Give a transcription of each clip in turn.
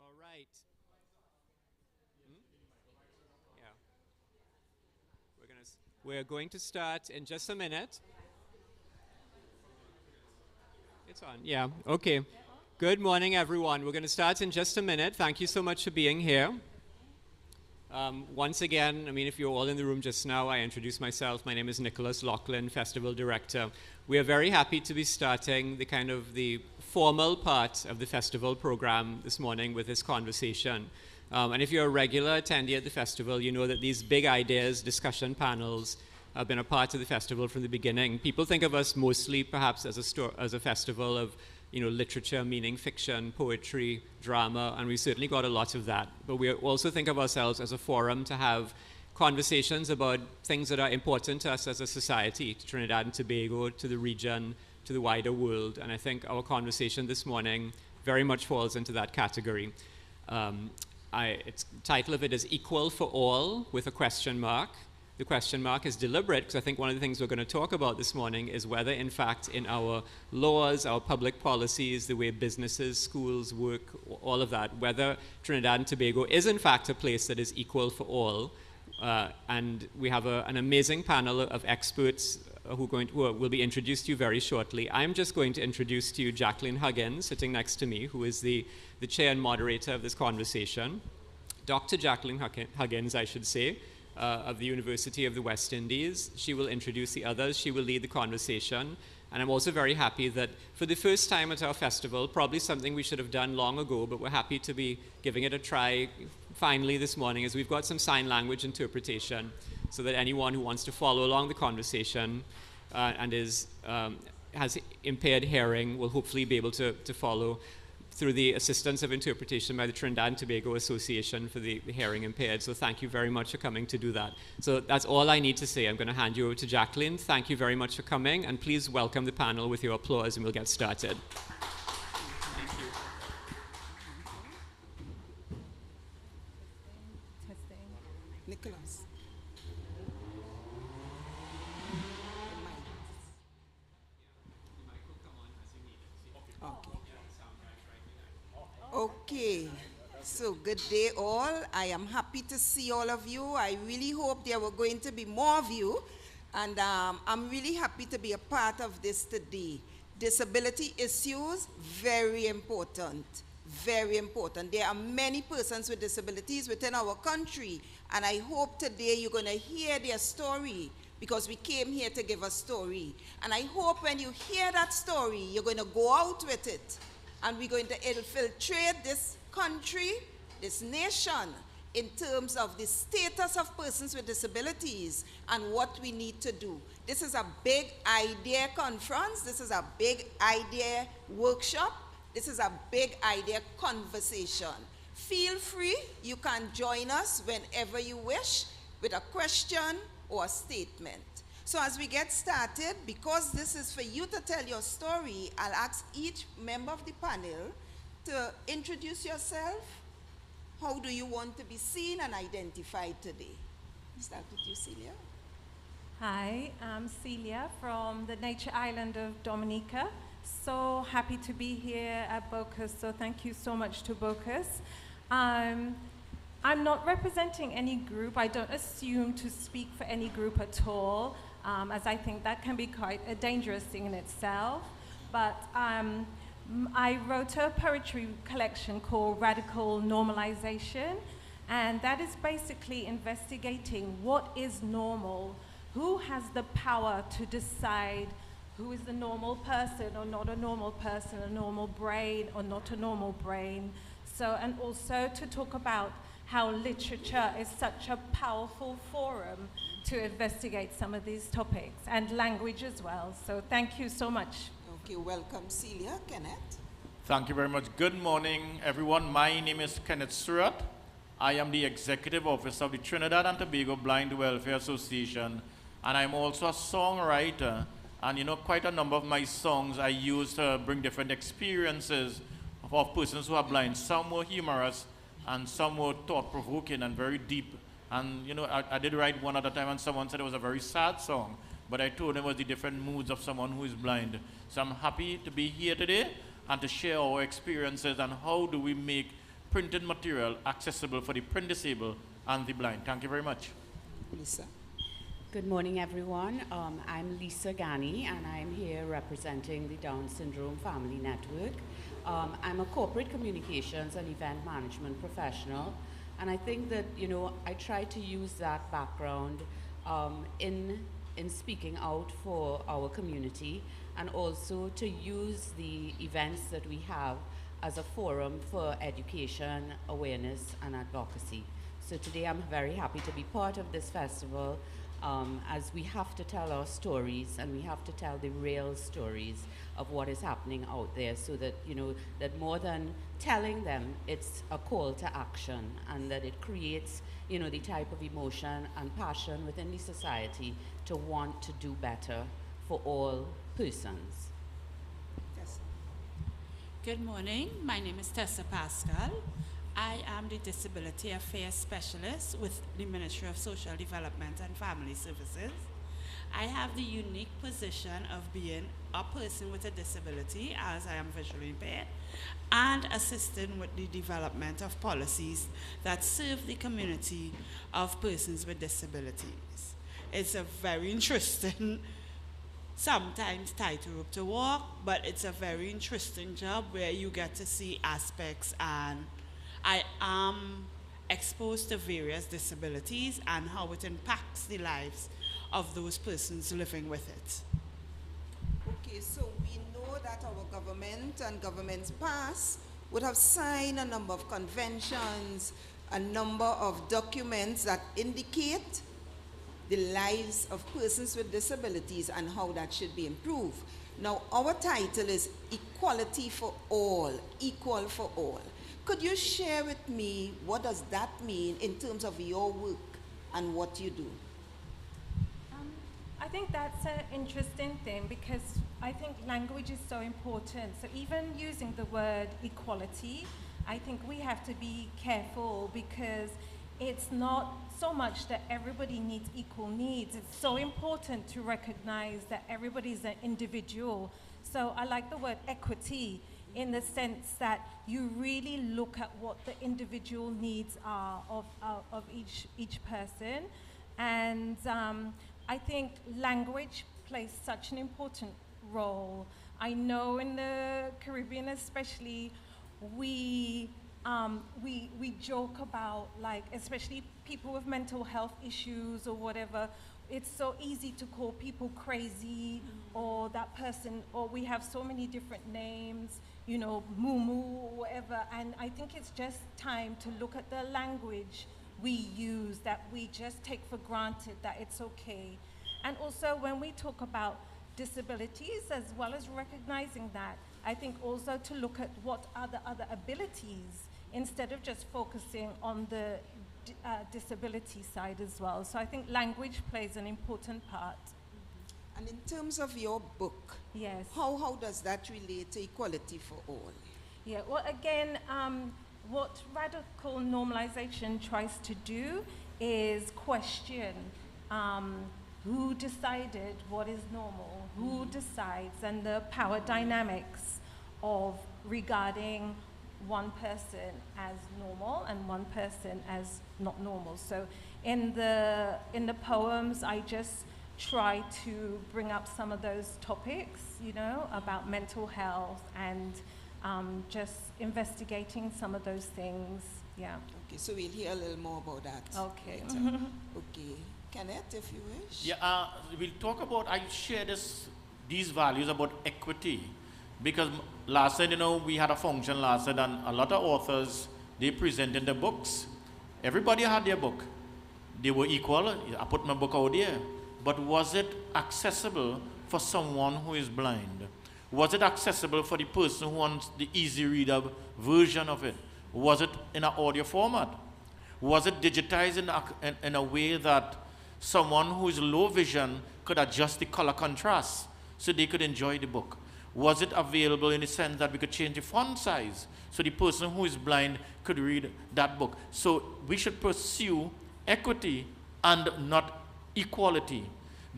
All right. Yeah. We're going to start in just a minute. It's on. Yeah. Okay. Good morning, everyone. We're going to start in just a minute. Thank you so much for being here. Once again, I mean, if you're all in the room just now, I introduce myself. My name is Nicholas Lachlan, Festival Director. We are very happy to be starting the formal part of the festival program this morning with this conversation. And if you're a regular attendee at the festival, you know that these big ideas, discussion panels, have been a part of the festival from the beginning. People think of us mostly perhaps as a festival of literature, meaning fiction, poetry, drama, and we certainly got a lot of that. But we also think of ourselves as a forum to have conversations about things that are important to us as a society, to Trinidad and Tobago, to the region, to the wider world. And I think our conversation this morning very much falls into that category. The title of it is Equal for All with a question mark. The question mark is deliberate because I think one of the things we're going to talk about this morning is whether, in fact, in our laws, our public policies, the way businesses, schools work, all of that, whether Trinidad and Tobago is, in fact, a place that is equal for all. And we have an amazing panel of experts who will be introduced to you very shortly. I'm just going to introduce to you Jacqueline Huggins, sitting next to me, who is the chair and moderator of this conversation. Dr. Jacqueline Huggins, I should say, of the University of the West Indies. She will introduce the others. She will lead the conversation. And I'm also very happy that for the first time at our festival, probably something we should have done long ago, but we're happy to be giving it a try finally this morning, as we've got some sign language interpretation so that anyone who wants to follow along the conversation and has impaired hearing will hopefully be able to follow through the assistance of interpretation by the Trinidad and Tobago Association for the hearing impaired. So thank you very much for coming to do that. So that's all I need to say. I'm going to hand you over to Jacqueline. Thank you very much for coming, and please welcome the panel with your applause, and we'll get started. Thank you. Testing. Nicholas. Okay, so good day all. I am happy to see all of you. I really hope there were going to be more of you, and I'm really happy to be a part of this today. Disability issues, very important, very important. There are many persons with disabilities within our country, and I hope today you're going to hear their story, because we came here to give a story. And I hope when you hear that story, you're going to go out with it. And we're going to infiltrate this country, this nation, in terms of the status of persons with disabilities and what we need to do. This is a big idea conference. This is a big idea workshop. This is a big idea conversation. Feel free. You can join us whenever you wish with a question or a statement. So as we get started, because this is for you to tell your story, I'll ask each member of the panel to introduce yourself. How do you want to be seen and identified today? Start with you, Celia. Hi, I'm Celia from the nature island of Dominica. So happy to be here at BOCUS, so thank you so much to BOCUS. I'm not representing any group. I don't assume to speak for any group at all, as I think that can be quite a dangerous thing in itself. But I wrote a poetry collection called Radical Normalization, and that is basically investigating what is normal, who has the power to decide who is the normal person or not a normal person, a normal brain or not a normal brain. So, and also to talk about how literature is such a powerful forum to investigate some of these topics, and language as well. So thank you so much. Okay, welcome, Celia. Kenneth? Thank you very much. Good morning, everyone. My name is Kenneth Surratt. I am the Executive Officer of the Trinidad and Tobago Blind Welfare Association, and I'm also a songwriter. And you know, quite a number of my songs I use to bring different experiences of persons who are blind. Some were humorous, and some were thought-provoking and very deep. And you know, I did write one at a time, and someone said it was a very sad song. but I told them it was the different moods of someone who is blind. So I'm happy to be here today and to share our experiences and how do we make printed material accessible for the print disabled and the blind. Thank you very much. Lisa. Good morning, everyone. I'm Lisa Gani, and I'm here representing the Down Syndrome Family Network. I'm a corporate communications and event management professional, and I think that, I try to use that background in speaking out for our community, and also to use the events that we have as a forum for education, awareness, and advocacy. So today I'm very happy to be part of this festival, as we have to tell our stories, and we have to tell the real stories of what is happening out there, so that, that more than telling them, it's a call to action, and that it creates, the type of emotion and passion within the society to want to do better for all persons. Yes. Good morning. My name is Tessa Pascal. I am the Disability Affairs Specialist with the Ministry of Social Development and Family Services. I have the unique position of being a person with a disability, as I am visually impaired, and assisting with the development of policies that serve the community of persons with disabilities. It's a very interesting, sometimes tightrope to walk, but it's a very interesting job where you get to see aspects, and I am exposed to various disabilities and how it impacts the lives of those persons living with it. Okay, so we know that our government and governments past would have signed a number of conventions, a number of documents that indicate the lives of persons with disabilities and how that should be improved. Now, our title is Equality for All, Equal for All. Could you share with me what does that mean in terms of your work and what you do? I think that's an interesting thing, because I think language is so important. So even using the word equality, I think we have to be careful, because it's not so much that everybody needs equal needs. It's so important to recognize that everybody is an individual. So I like the word equity, in the sense that you really look at what the individual needs are of each person. And I think language plays such an important role. I know in the Caribbean especially, we joke about, like, especially people with mental health issues or whatever, it's so easy to call people crazy, or that person, or we have so many different names, moo or whatever, and I think it's just time to look at the language we use, that we just take for granted that it's okay. And also when we talk about disabilities, as well as recognizing that, I think also to look at what are the other abilities, instead of just focusing on the disability side as well. So I think language plays an important part. And in terms of your book, Yes. how does that relate to equality for all? Yeah, well, again, what radical normalization tries to do is question who decided what is normal, who decides, and the power dynamics of regarding one person as normal and one person as not normal. So in the poems, I just try to bring up some of those topics, about mental health, and just investigating some of those things. Yeah. Okay, so we'll hear a little more about that. Okay. Later. Okay. Kenneth, if you wish. Yeah, we'll talk about, I share these values about equity, because last night, we had a function last night, and a lot of authors, they presented their books. Everybody had their book. They were equal. I put my book out there. But was it accessible for someone who is blind? Was it accessible for the person who wants the easy reader version of it? Was it in an audio format? Was it digitized in a way that someone who is low vision could adjust the color contrast so they could enjoy the book? Was it available in the sense that we could change the font size so the person who is blind could read that book? So we should pursue equity and not equality.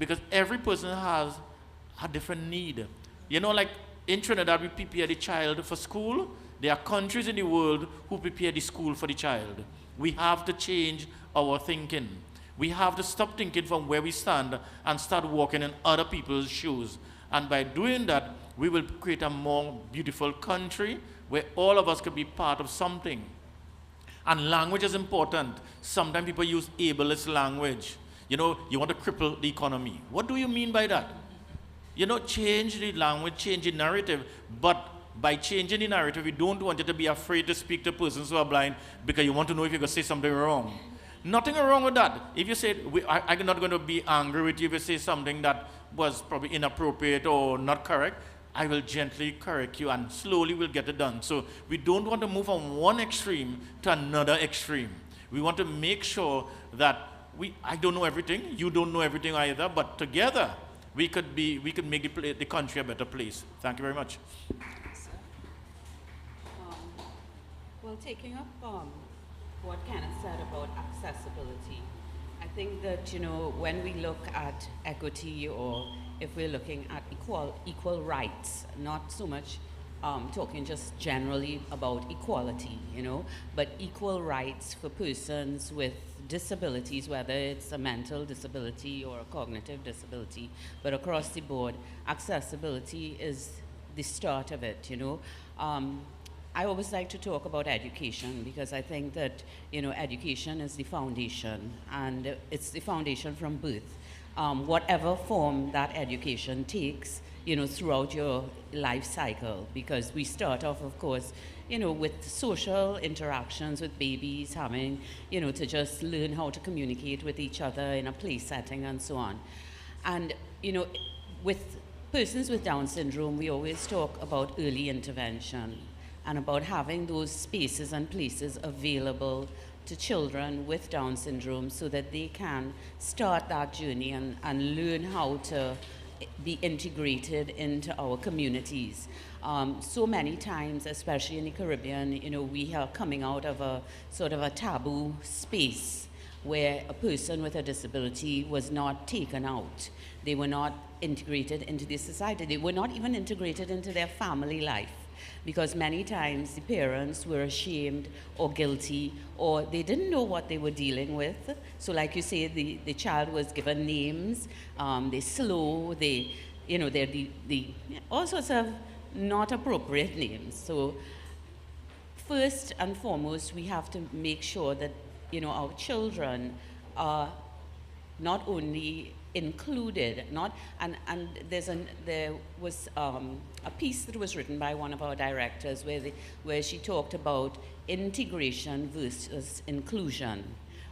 because every person has a different need. You know, like in Trinidad, we prepare the child for school. There are countries in the world who prepare the school for the child. We have to change our thinking. We have to stop thinking from where we stand and start walking in other people's shoes. And by doing that, we will create a more beautiful country where all of us could be part of something. And language is important. Sometimes people use ableist language. You know, you want to cripple the economy. What do you mean by that? You know, change the language, change the narrative. But by changing the narrative, we don't want you to be afraid to speak to persons who are blind because you want to know if you're going to say something wrong. Nothing wrong with that. If you say, I'm not going to be angry with you if you say something that was probably inappropriate or not correct, I will gently correct you and slowly we'll get it done. So we don't want to move from one extreme to another extreme. We want to make sure that I don't know everything, you don't know everything either, but together we could make the country a better place. Thank you very much. Well, taking up what Kenneth said about accessibility, I think that, you know, when we look at equity, or if we're looking at equal rights, not so much talking just generally about equality, you know, but equal rights for persons with disabilities, whether it's a mental disability or a cognitive disability, but across the board, accessibility is the start of it, you know. I always like to talk about education because I think that, you know, education is the foundation, and it's the foundation from birth. Whatever form that education takes, you know, throughout your life cycle, because we start off, of course, you know, with social interactions with babies, having, you know, to just learn how to communicate with each other in a play setting and so on. And, you know, with persons with Down syndrome, we always talk about early intervention and about having those spaces and places available to children with Down syndrome so that they can start that journey and learn how to be integrated into our communities. So many times, especially in the Caribbean, you know, we are coming out of a sort of a taboo space where a person with a disability was not taken out. They were not integrated into the society. They were not even integrated into their family life, because many times the parents were ashamed or guilty, or they didn't know what they were dealing with. So like you say, the child was given names, they're slow, they're all sorts of not appropriate names. So first and foremost, we have to make sure that, you know, our children are not only included, and there was a piece that was written by one of our directors where she talked about integration versus inclusion,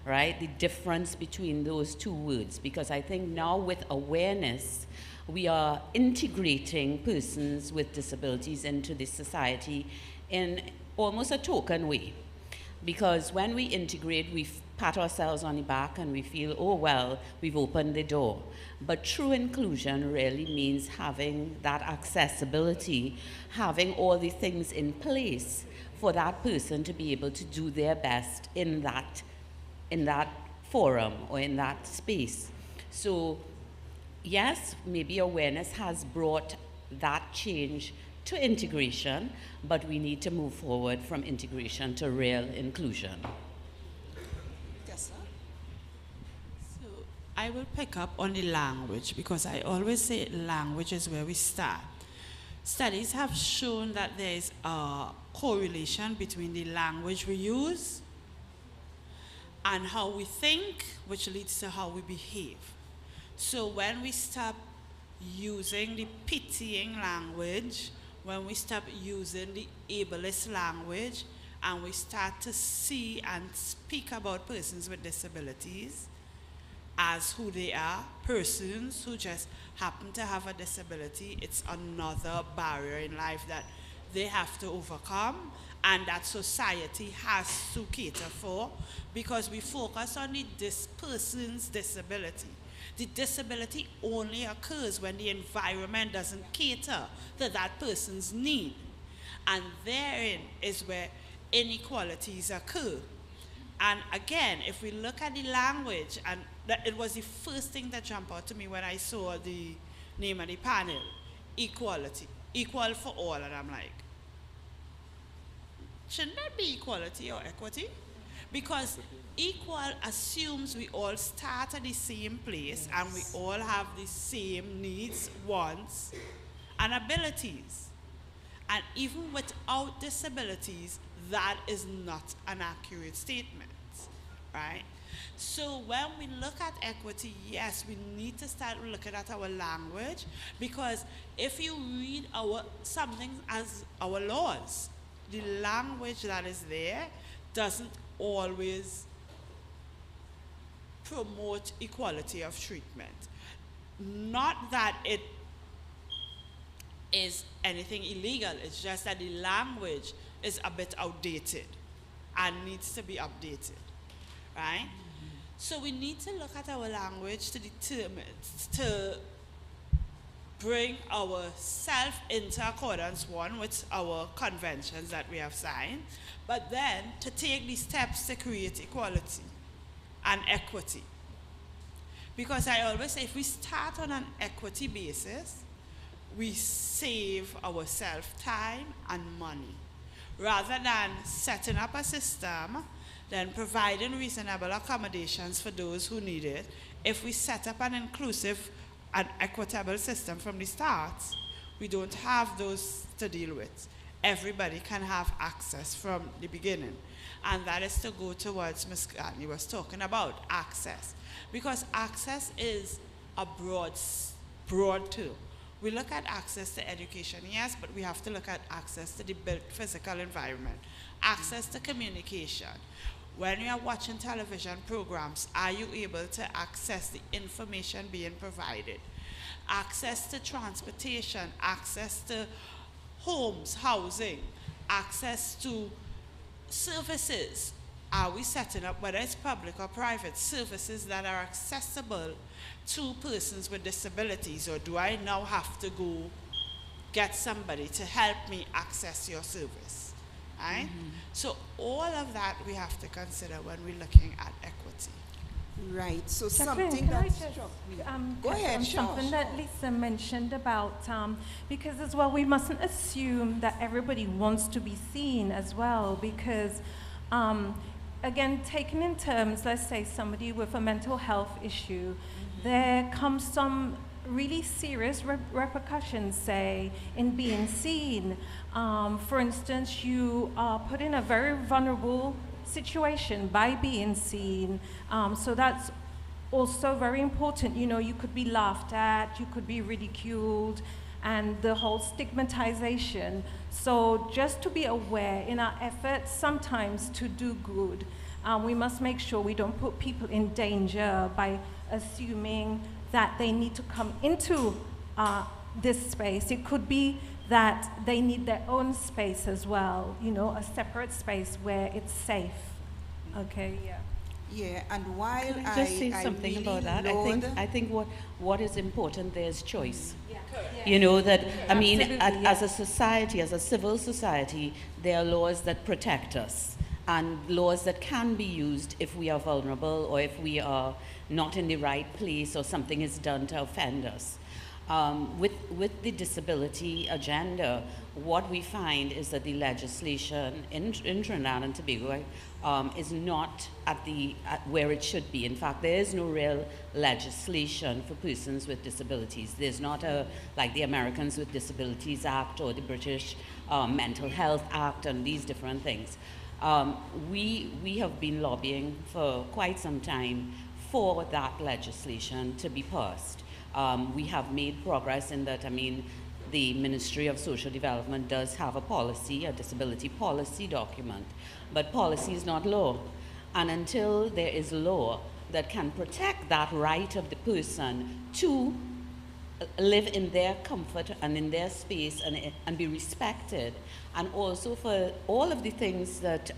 right? The difference between those two words, because I think now with awareness, we are integrating persons with disabilities into this society in almost a token way. Because when we integrate, we pat ourselves on the back and we feel, oh, well, we've opened the door. But true inclusion really means having that accessibility, having all the things in place for that person to be able to do their best in that forum or in that space. So yes, maybe awareness has brought that change to integration, but we need to move forward from integration to real inclusion. Yes, sir. So I will pick up on the language, because I always say language is where we start. Studies have shown that there is a correlation between the language we use and how we think, which leads to how we behave. So when we stop using the pitying language, when we stop using the ableist language, and we start to see and speak about persons with disabilities as who they are, persons who just happen to have a disability, it's another barrier in life that they have to overcome, and that society has to cater for, because we focus on this person's disability. The disability only occurs when the environment doesn't cater to that person's need. And therein is where inequalities occur. And again, if we look at the language, and that it was the first thing that jumped out to me when I saw the name of the panel, equality, equal for all, and I'm like, shouldn't that be equality or equity? Because equal assumes we all start at the same place and we all have the same needs, wants, and abilities. And even without disabilities, that is not an accurate statement, right? So when we look at equity, yes, we need to start looking at our language, because if you read something as our laws, the language that is there doesn't always promote equality of treatment. Not that it is anything illegal, it's just that the language is a bit outdated and needs to be updated, right? So we need to look at our language to determine, to bring ourselves into accordance, one, with our conventions that we have signed, but then to take the steps to create equality and equity. Because I always say, if we start on an equity basis, we save ourselves time and money. Rather than setting up a system, then providing reasonable accommodations for those who need it, if we set up an inclusive and equitable system from the start, we don't have those to deal with. Everybody can have access from the beginning. And that is to go towards Ms. Gani was talking about, access. Because access is a broad term. We look at access to education, yes, but we have to look at access to the built physical environment, access to communication. When you are watching television programs, are you able to access the information being provided? Access to transportation, access to homes, housing, access to services. Are we setting up, whether it's public or private, services that are accessible to persons with disabilities, or do I now have to go get somebody to help me access your service? Right? So all of that we have to consider when we're looking at equity. Right, so Jacqueline, something can I that's just, go touch ahead, on sure, something sure. that Lisa mentioned about, because as well, we mustn't assume that everybody wants to be seen as well, because again, taken in terms, let's say somebody with a mental health issue, there comes some really serious repercussions, say, in being seen. For instance, you are put in a very vulnerable situation by being seen. So that's also very important. You know, you could be laughed at, you could be ridiculed, and the whole stigmatization. So just to be aware in our efforts sometimes to do good, we must make sure we don't put people in danger by assuming that they need to come into this space. It could be that they need their own space as well, you know, a separate space where it's safe. Okay, yeah. Yeah, and while Can I just say something really about that? I think what is important there is choice. Yeah. You know that, I mean, Absolutely, as a society, as a civil society, there are laws that protect us and laws that can be used if we are vulnerable or if we are not in the right place or something is done to offend us. With the disability agenda, what we find is that the legislation in Trinidad and Tobago is not at where it should be. In fact, there is no real legislation for persons with disabilities. There's not like the Americans with Disabilities Act or the British Mental Health Act and these different things. We have been lobbying for quite some time for that legislation to be passed. We have made progress in that. I mean, the Ministry of Social Development does have a policy, a disability policy document, but policy is not law. And until there is law that can protect that right of the person to live in their comfort and in their space and be respected, and also for all of the things that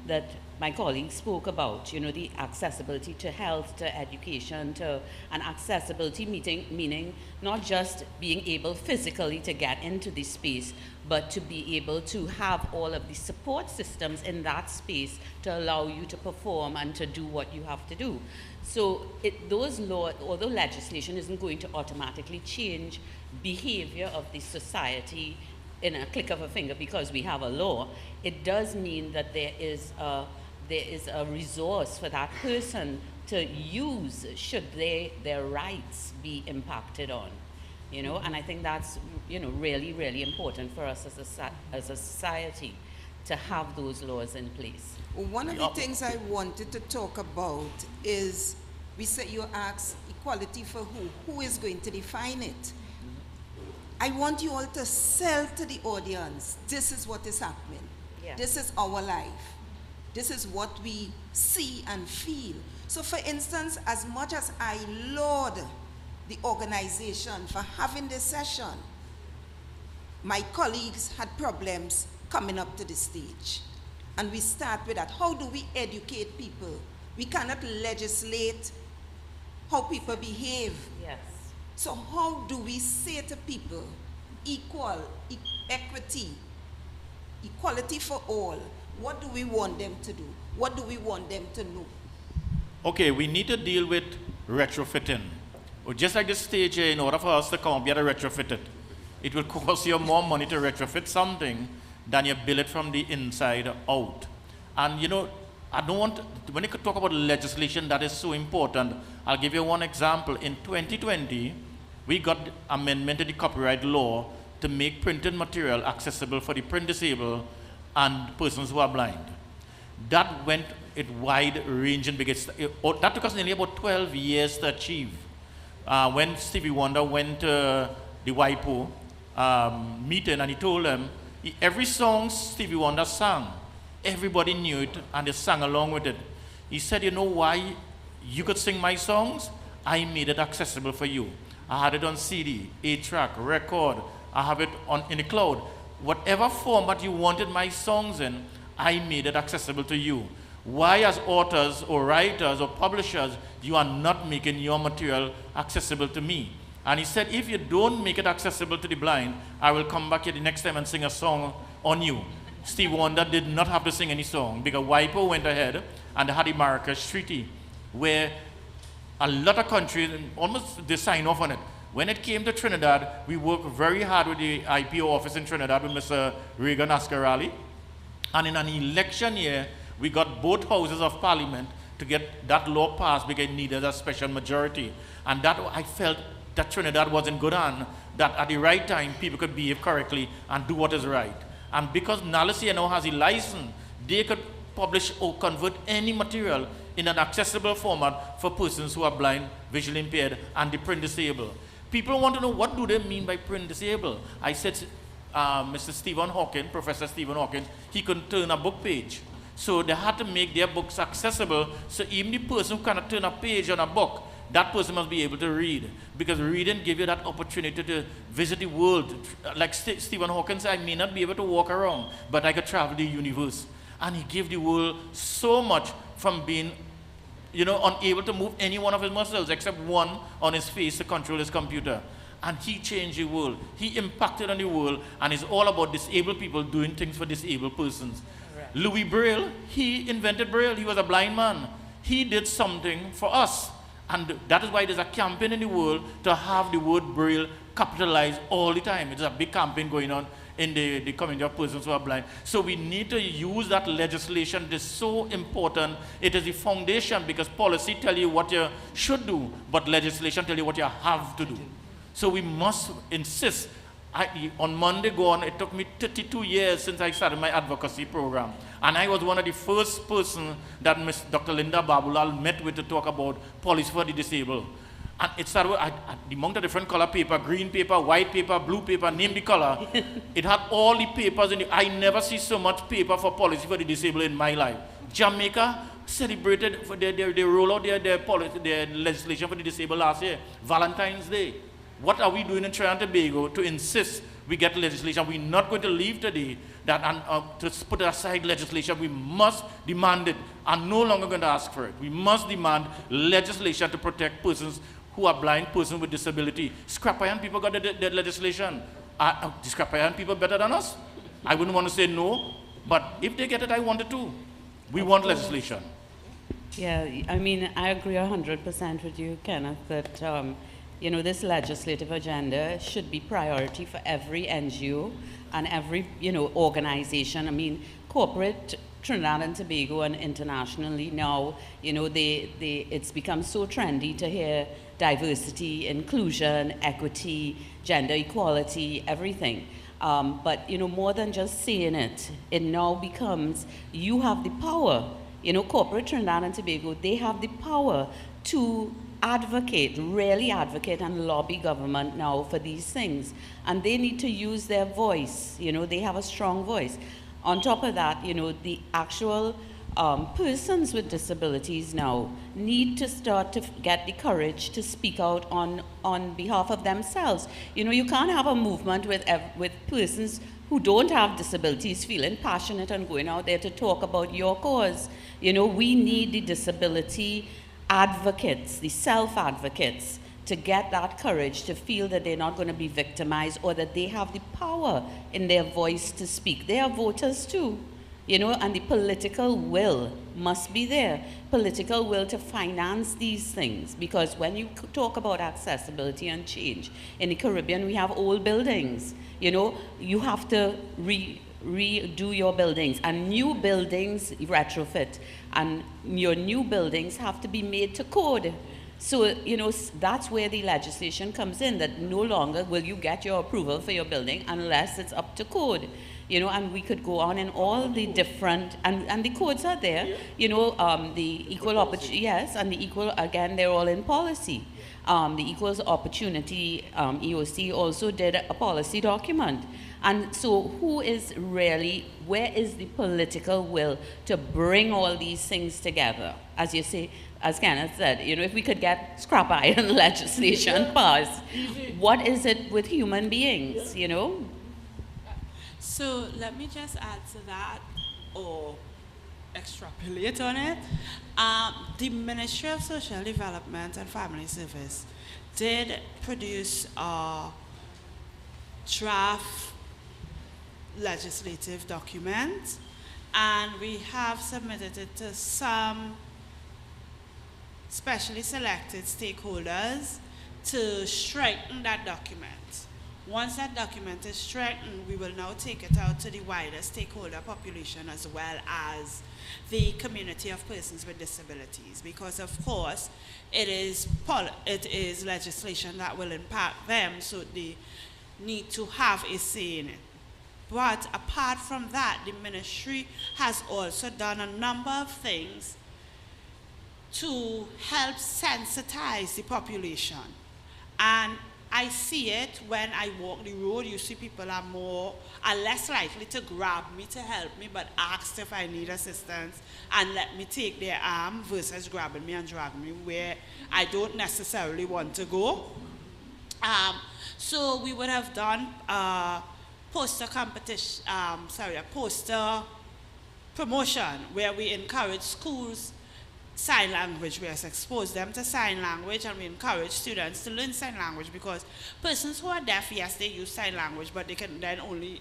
that my colleague spoke about, you know, the accessibility to health, to education, to an accessibility meaning not just being able physically to get into the space, but to be able to have all of the support systems in that space to allow you to perform and to do what you have to do. So those laws, although legislation isn't going to automatically change behavior of the society in a click of a finger because we have a law, it does mean that there is a resource for that person to use should their rights be impacted on, you know, and I think that's, you know, really, really important for us as a society to have those laws in place. One of the things I wanted to talk about is, we said you asked equality for who? Who is going to define it? I want you all to sell to the audience, this is what is happening. Yeah. This is our life. This is what we see and feel. So for instance, as much as I laud the organization for having this session, my colleagues had problems coming up to the stage. And we start with that. How do we educate people? We cannot legislate how people behave. Yes. So how do we say to people, equity, equality for all? What do we want them to do? What do we want them to know? Okay, we need to deal with retrofitting. Just like the stage here, in order for us to come up, you have to retrofit it. It will cost you more money to retrofit something than you build it from the inside out. And you know, I don't want, when you could talk about legislation that is so important, I'll give you one example. In 2020, we got amendment to the copyright law to make printed material accessible for the print disabled and persons who are blind. That went it wide-ranging because that took us nearly about 12 years to achieve. When Stevie Wonder went to the WIPO meeting and he told them, every song Stevie Wonder sang, everybody knew it and they sang along with it. He said, you know why you could sing my songs? I made it accessible for you. I had it on CD, 8-track, record, I have it in the cloud. Whatever format you wanted my songs in, I made it accessible to you. Why as authors or writers or publishers, you are not making your material accessible to me? And he said, if you don't make it accessible to the blind, I will come back here the next time and sing a song on you. Stevie Wonder did not have to sing any song because WIPO went ahead and they had the Marrakesh Treaty where a lot of countries, almost they signed off on it. When it came to Trinidad, we worked very hard with the IPO office in Trinidad with Mr. Reagan Ascarali. And in an election year, we got both houses of parliament to get that law passed because it needed a special majority. And that I felt that Trinidad was in good hand, that at the right time, people could behave correctly and do what is right. And because Nalasia now has a license, they could publish or convert any material in an accessible format for persons who are blind, visually impaired, and the print disabled. People want to know, what do they mean by print disabled? I said, Mr. Stephen Hawking, Professor Stephen Hawking, he couldn't turn a book page. So they had to make their books accessible, so even the person who cannot turn a page on a book, that person must be able to read. Because reading gives you that opportunity to visit the world. Like Stephen Hawking said, I may not be able to walk around, but I could travel the universe. And he gave the world so much from being, you know, unable to move any one of his muscles except one on his face to control his computer. And he changed the world. He impacted on the world, and it's all about disabled people doing things for disabled persons. Right. Louis Braille, he invented Braille. He was a blind man. He did something for us. And that is why there's a campaign in the world to have the word Braille capitalized all the time. It's a big campaign going on in the community of persons who are blind. So we need to use that legislation. It is so important. It is the foundation because policy tell you what you should do, but legislation tell you what you have to do. So we must insist. On Monday gone, it took me 32 years since I started my advocacy program. And I was one of the first persons that Ms. Dr. Linda Babulal met with to talk about policy for the disabled. And it started with the amount of different color paper, green paper, white paper, blue paper, name the color. It had all the papers in it. I never see so much paper for policy for the disabled in my life. Jamaica celebrated, they roll out their legislation for the disabled last year, Valentine's Day. What are we doing in Trinidad and Tobago to insist we get legislation. We're not going to leave today that to put aside legislation. We must demand it. I'm no longer going to ask for it. We must demand legislation to protect persons who are blind, persons with disability. Scrap-iron people got the legislation. The scrap-iron people better than us? I wouldn't want to say no, but if they get it, I want it too. We want legislation. Yeah, I mean, I agree 100% with you, Kenneth, that you know, this legislative agenda should be priority for every NGO and every, you know, organization. I mean, corporate Trinidad and Tobago and internationally now, you know, it's become so trendy to hear diversity, inclusion, equity, gender equality, everything. But, you know, more than just saying it, it now becomes, you have the power. You know, corporate Trinidad and Tobago, they have the power to advocate, really advocate and lobby government now for these things. And they need to use their voice. You know, they have a strong voice. On top of that, you know, the actual persons with disabilities now need to start to get the courage to speak out on behalf of themselves. You know, you can't have a movement with persons who don't have disabilities feeling passionate and going out there to talk about your cause. You know, we need the disability advocates, the self-advocates, to get that courage to feel that they're not going to be victimized or that they have the power in their voice to speak. They are voters too, you know, and the political will must be there. Political will to finance these things, because when you talk about accessibility and change, in the Caribbean we have old buildings, you know, you have to redo your buildings, and new buildings retrofit, and your new buildings have to be made to code. So, you know, that's where the legislation comes in, that no longer will you get your approval for your building unless it's up to code. You know, and we could go on in all the different, and the codes are there, you know, the equal opportunity, yes, and the equal, again, they're all in policy. The Equals Opportunity EOC also did a policy document. And so who is really, where is the political will to bring all these things together? As you say, as Kenneth said, you know, if we could get scrap iron legislation passed, what is it with human beings, you know? So let me just add to that, or extrapolate on it. The Ministry of Social Development and Family Service did produce a draft legislative document, and we have submitted it to some specially selected stakeholders to strengthen that document. Once that document is strengthened, we will now take it out to the wider stakeholder population as well as the community of persons with disabilities, because of course it is legislation that will impact them, so they need to have a say in it. But apart from that, the ministry has also done a number of things to help sensitize the population. And I see it when I walk the road. You see people are less likely to grab me to help me, but ask if I need assistance and let me take their arm versus grabbing me and dragging me where I don't necessarily want to go. So we would have done poster competition, a poster promotion where we encourage schools sign language. We have exposed them to sign language, and we encourage students to learn sign language, because persons who are deaf, yes, they use sign language, but they can then only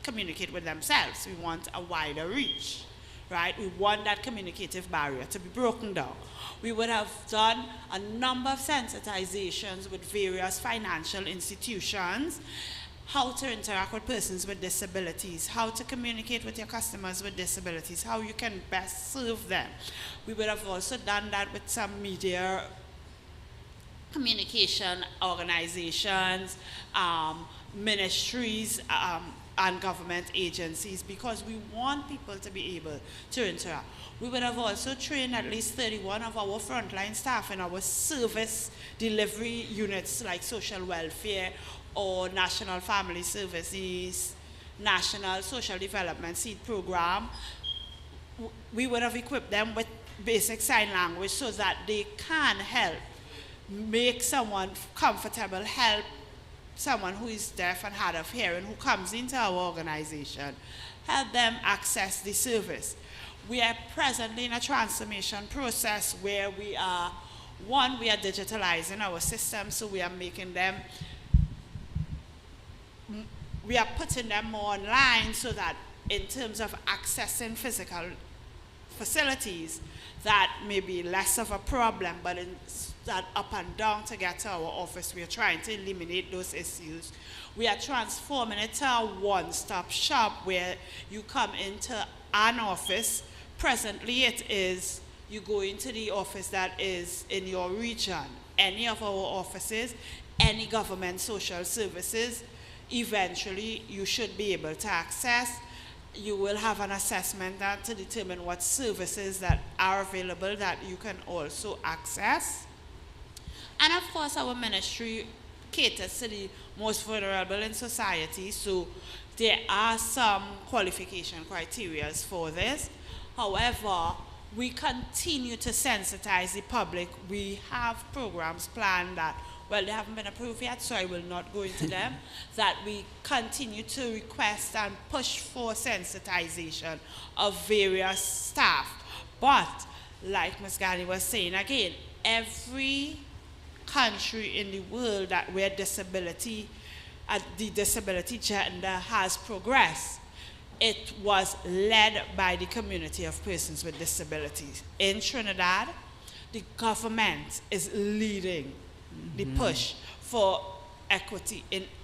communicate with themselves. We want a wider reach, right? We want that communicative barrier to be broken down. We would have done a number of sensitizations with various financial institutions, how to interact with persons with disabilities, how to communicate with your customers with disabilities, how you can best serve them. We would have also done that with some media communication organizations, ministries, and government agencies, because we want people to be able to interact. We would have also trained at least 31 of our frontline staff in our service delivery units like social welfare or National Family Services, National Social Development Seed Program. We would have equipped them with basic sign language so that they can help make someone comfortable, help someone who is deaf and hard of hearing who comes into our organization, help them access the service. We are presently in a transformation process where we are digitalizing our system, so we are making them, we are putting them more online so that in terms of accessing physical facilities, that may be less of a problem, but in that up and down to get to our office, we are trying to eliminate those issues. We are transforming it to a one-stop shop where you come into an office. Presently it is, you go into the office that is in your region. Any of our offices, any government social services, eventually you should be able to access. You will have an assessment that to determine what services that are available that you can also access. And of course, our ministry caters to the most vulnerable in society, so there are some qualification criteria for this. However, we continue to sensitize the public. We have programs planned that, well, they haven't been approved yet, so I will not go into them, that we continue to request and push for sensitization of various staff. But, like Ms. Ghani was saying again, every country in the world that where disability, the disability gender has progressed, it was led by the community of persons with disabilities. In Trinidad, the government is leading the push for equity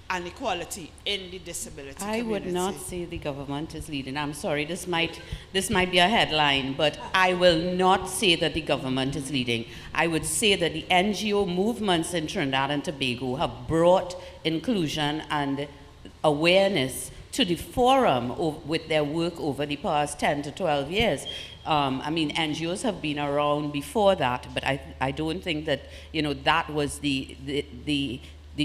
and equality in the disability community. I would not say the government is leading. I'm sorry, this might be a headline, but I will not say that the government is leading. I would say that the NGO movements in Trinidad and Tobago have brought inclusion and awareness to the forum with their work over the past 10 to 12 years. I mean, NGOs have been around before that, but I don't think that, you know, that was the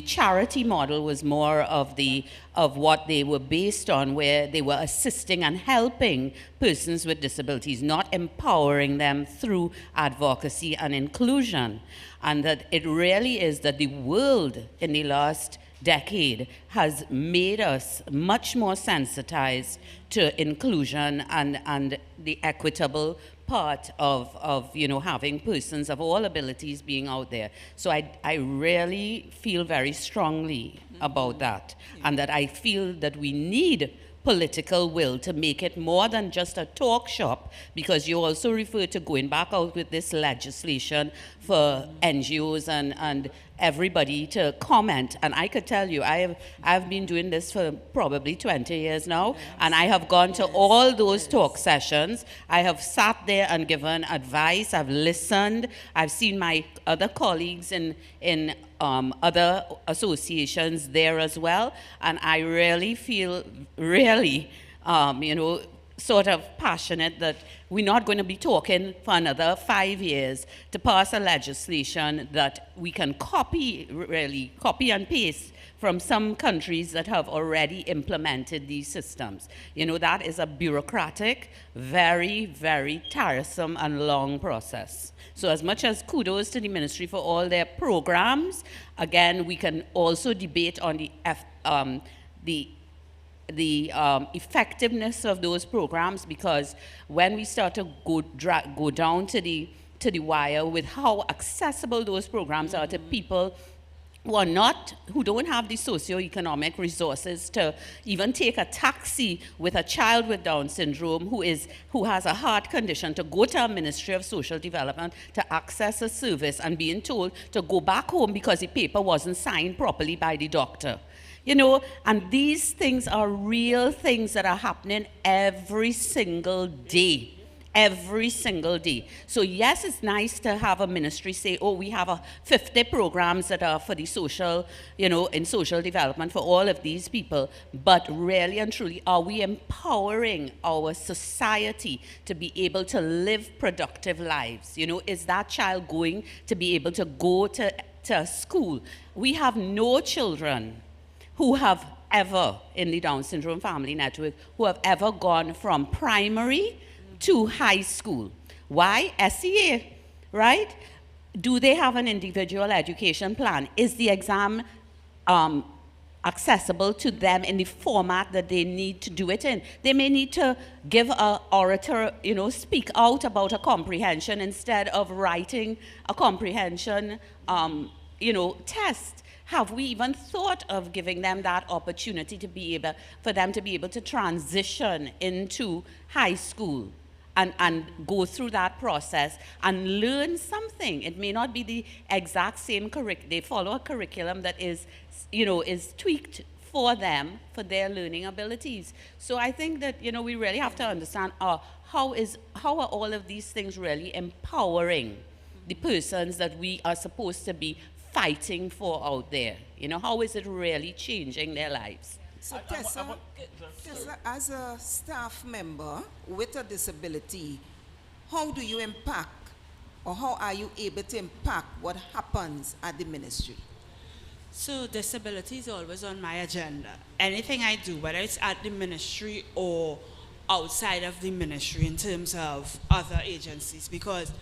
charity model was more of what they were based on, where they were assisting and helping persons with disabilities, not empowering them through advocacy and inclusion. And that it really is that the world in the last decade has made us much more sensitized to inclusion and the equitable part of you know, having persons of all abilities being out there. So I really feel very strongly about that, and that I feel that we need political will to make it more than just a talk shop, because you also refer to going back out with this legislation for NGOs and everybody to comment. And I could tell you, I've been doing this for probably 20 years now, and I have gone to all those talk sessions. I have sat there and given advice. I've listened. I've seen my other colleagues in other associations there as well, and I really feel you know, sort of passionate that we're not going to be talking for another 5 years to pass a legislation that we can copy and paste from some countries that have already implemented these systems. You know, that is a bureaucratic, very, very tiresome and long process. So as much as kudos to the ministry for all their programs, again, we can also debate on the effectiveness of those programs, because when we start to go down to the wire with how accessible those programs are to people who don't have the socioeconomic resources to even take a taxi with a child with Down syndrome who has a heart condition, to go to a Ministry of Social Development to access a service and being told to go back home because the paper wasn't signed properly by the doctor. You know, and these things are real things that are happening every single day. Every single day. So yes, it's nice to have a ministry say, oh, we have 50 programs that are for the social, you know, in social development for all of these people. But really and truly, are we empowering our society to be able to live productive lives? You know, is that child going to be able to go to school? We have no children who have ever, in the Down Syndrome Family Network, who have ever gone from primary to high school. Why? SEA, right? Do they have an individual education plan? Is the exam accessible to them in the format that they need to do it in. They may need to give an orator, speak out about a comprehension instead of writing a comprehension, test. Have we even thought of giving them that opportunity for them to be able to transition into high school and go through that process and learn something? It may not be the exact same curriculum. They follow a curriculum that is tweaked for them, for their learning abilities. So I think that, we really have to understand how are all of these things really empowering the persons that we are supposed to be fighting for out there? How is it really changing their lives? So Tessa, as a staff member with a disability, how do you impact, or how are you able to impact what happens at the ministry? So disability is always on my agenda. Anything I do, whether it's at the ministry or outside of the ministry in terms of other agencies, because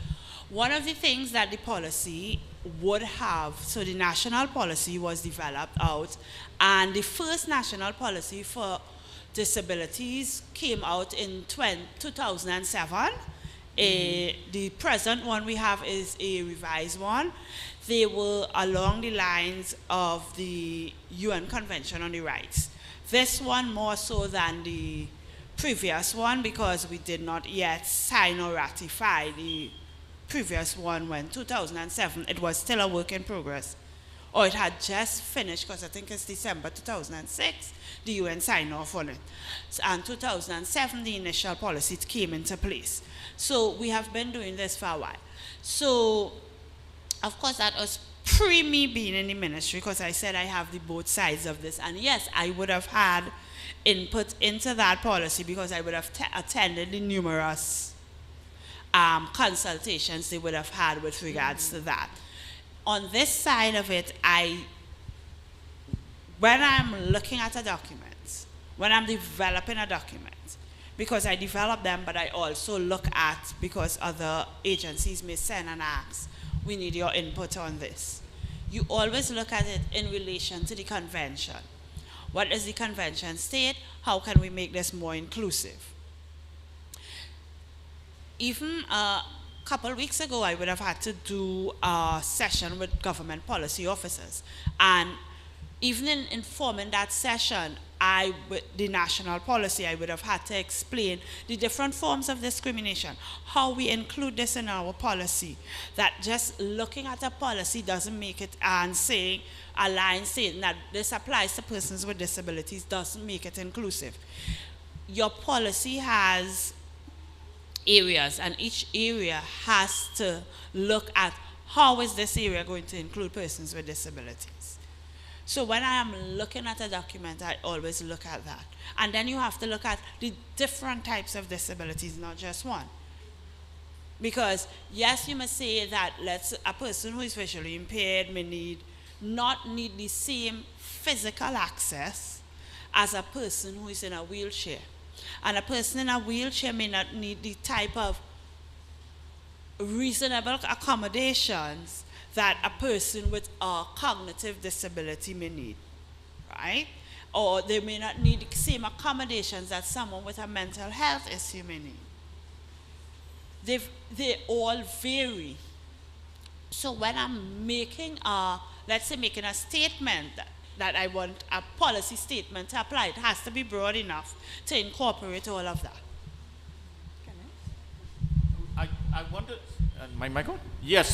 one of the things that the policy would have, so the national policy was developed out, and the first national policy for disabilities came out in 2007. The present one we have is a revised one. They were along the lines of the UN Convention on the Rights. This one more so than the previous one, because we did not yet sign or ratify the previous one. When 2007, it was still a work in progress, or it had just finished, because I think it's December 2006 the UN signed off on it, and 2007 the initial policy came into place. So we have been doing this for a while. So of course that was pre me being in the ministry, because I said I have the both sides of this, and yes, I would have had input into that policy, because I would have attended the numerous consultations they would have had with regards to that. On this side of it, when I'm looking at a document, when I'm developing a document, because I develop them, but I also look at, because other agencies may send and ask, we need your input on this. You always look at it in relation to the convention. What does the convention state? How can we make this more inclusive? Even a couple of weeks ago, I would have had to do a session with government policy officers. And even in informing that session, with the national policy, I would have had to explain the different forms of discrimination, how we include this in our policy, that just looking at a policy doesn't make it, and saying, a line saying that this applies to persons with disabilities doesn't make it inclusive. Your policy has areas, and each area has to look at how is this area going to include persons with disabilities. So when I am looking at a document, I always look at that. And then you have to look at the different types of disabilities, not just one. Because yes, you must say that a person who is visually impaired may not need the same physical access as a person who is in a wheelchair. And a person in a wheelchair may not need the type of reasonable accommodations that a person with a cognitive disability may need, right? Or they may not need the same accommodations that someone with a mental health issue may need. They all vary. So when I'm making let's say making a statement that I want a policy statement to apply, it has to be broad enough to incorporate all of that. I want to, my mic on? Yes,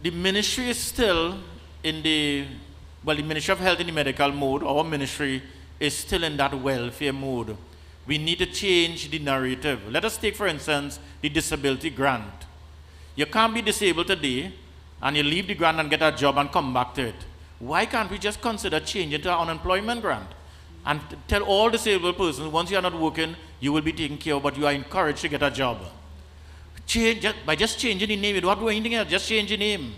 the ministry is still in the Ministry of Health in the medical mode. Our ministry is still in that welfare mode. We need to change the narrative. Let us take, for instance, the disability grant. You can't be disabled today and you leave the grant and get a job and come back to it. Why can't we just consider changing to an unemployment grant and tell all disabled persons, once you are not working, you will be taken care of, but you are encouraged to get a job. By just changing the name, you don't have to do anything else, just change the name.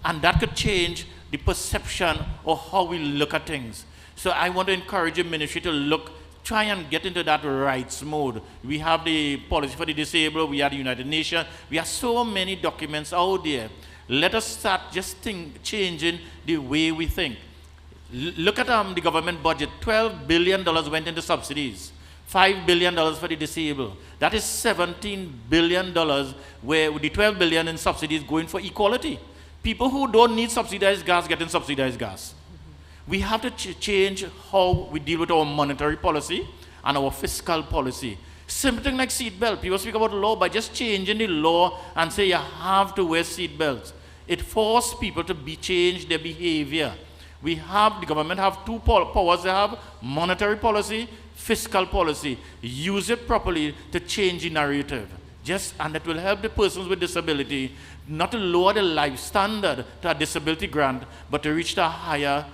And that could change the perception of how we look at things. So I want to encourage the ministry to try and get into that rights mode. We have the policy for the disabled, we have the United Nations, we have so many documents out there. Let us start just changing the way we think. Look at the government budget. $12 billion went into subsidies. $5 billion for the disabled. That is $17 billion where the $12 billion in subsidies going for equality. People who don't need subsidized gas getting subsidized gas. We have to change how we deal with our monetary policy and our fiscal policy. Simple thing like seatbelt. People speak about law by just changing the law and say you have to wear seatbelts. It forces people to change their behavior. The government have two powers. They have monetary policy, fiscal policy. Use it properly to change the narrative. And that will help the persons with disability not to lower the life standard to a disability grant, but to reach the higher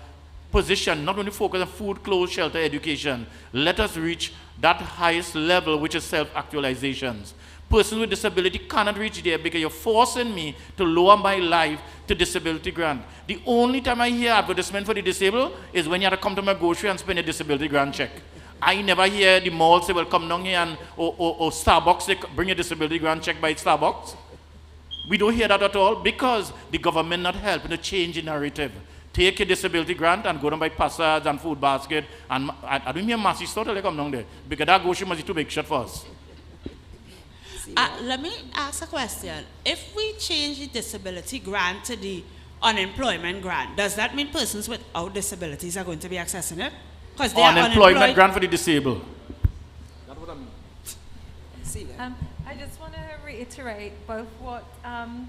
position, not only focus on food, clothes, shelter, education. Let us reach that highest level, which is self-actualizations. Persons with disability cannot reach there because you're forcing me to lower my life to disability grant. The only time I hear advertisement for the disabled is when you have to come to my grocery and spend a disability grant check. I never hear the mall say, well, come down here and, or Starbucks, they bring a disability grant check by Starbucks. We don't hear that at all because the government not helping to change the narrative. Take a disability grant and go down by Passage and Food Basket. And I don't hear Massey store till they come down there because that grocery must be too big shot for us. Let me ask a question. If we change the disability grant to the unemployment grant, does that mean persons without disabilities are going to be accessing it? Because they are unemployment grant for the disabled. That's what I mean. I just want to reiterate both what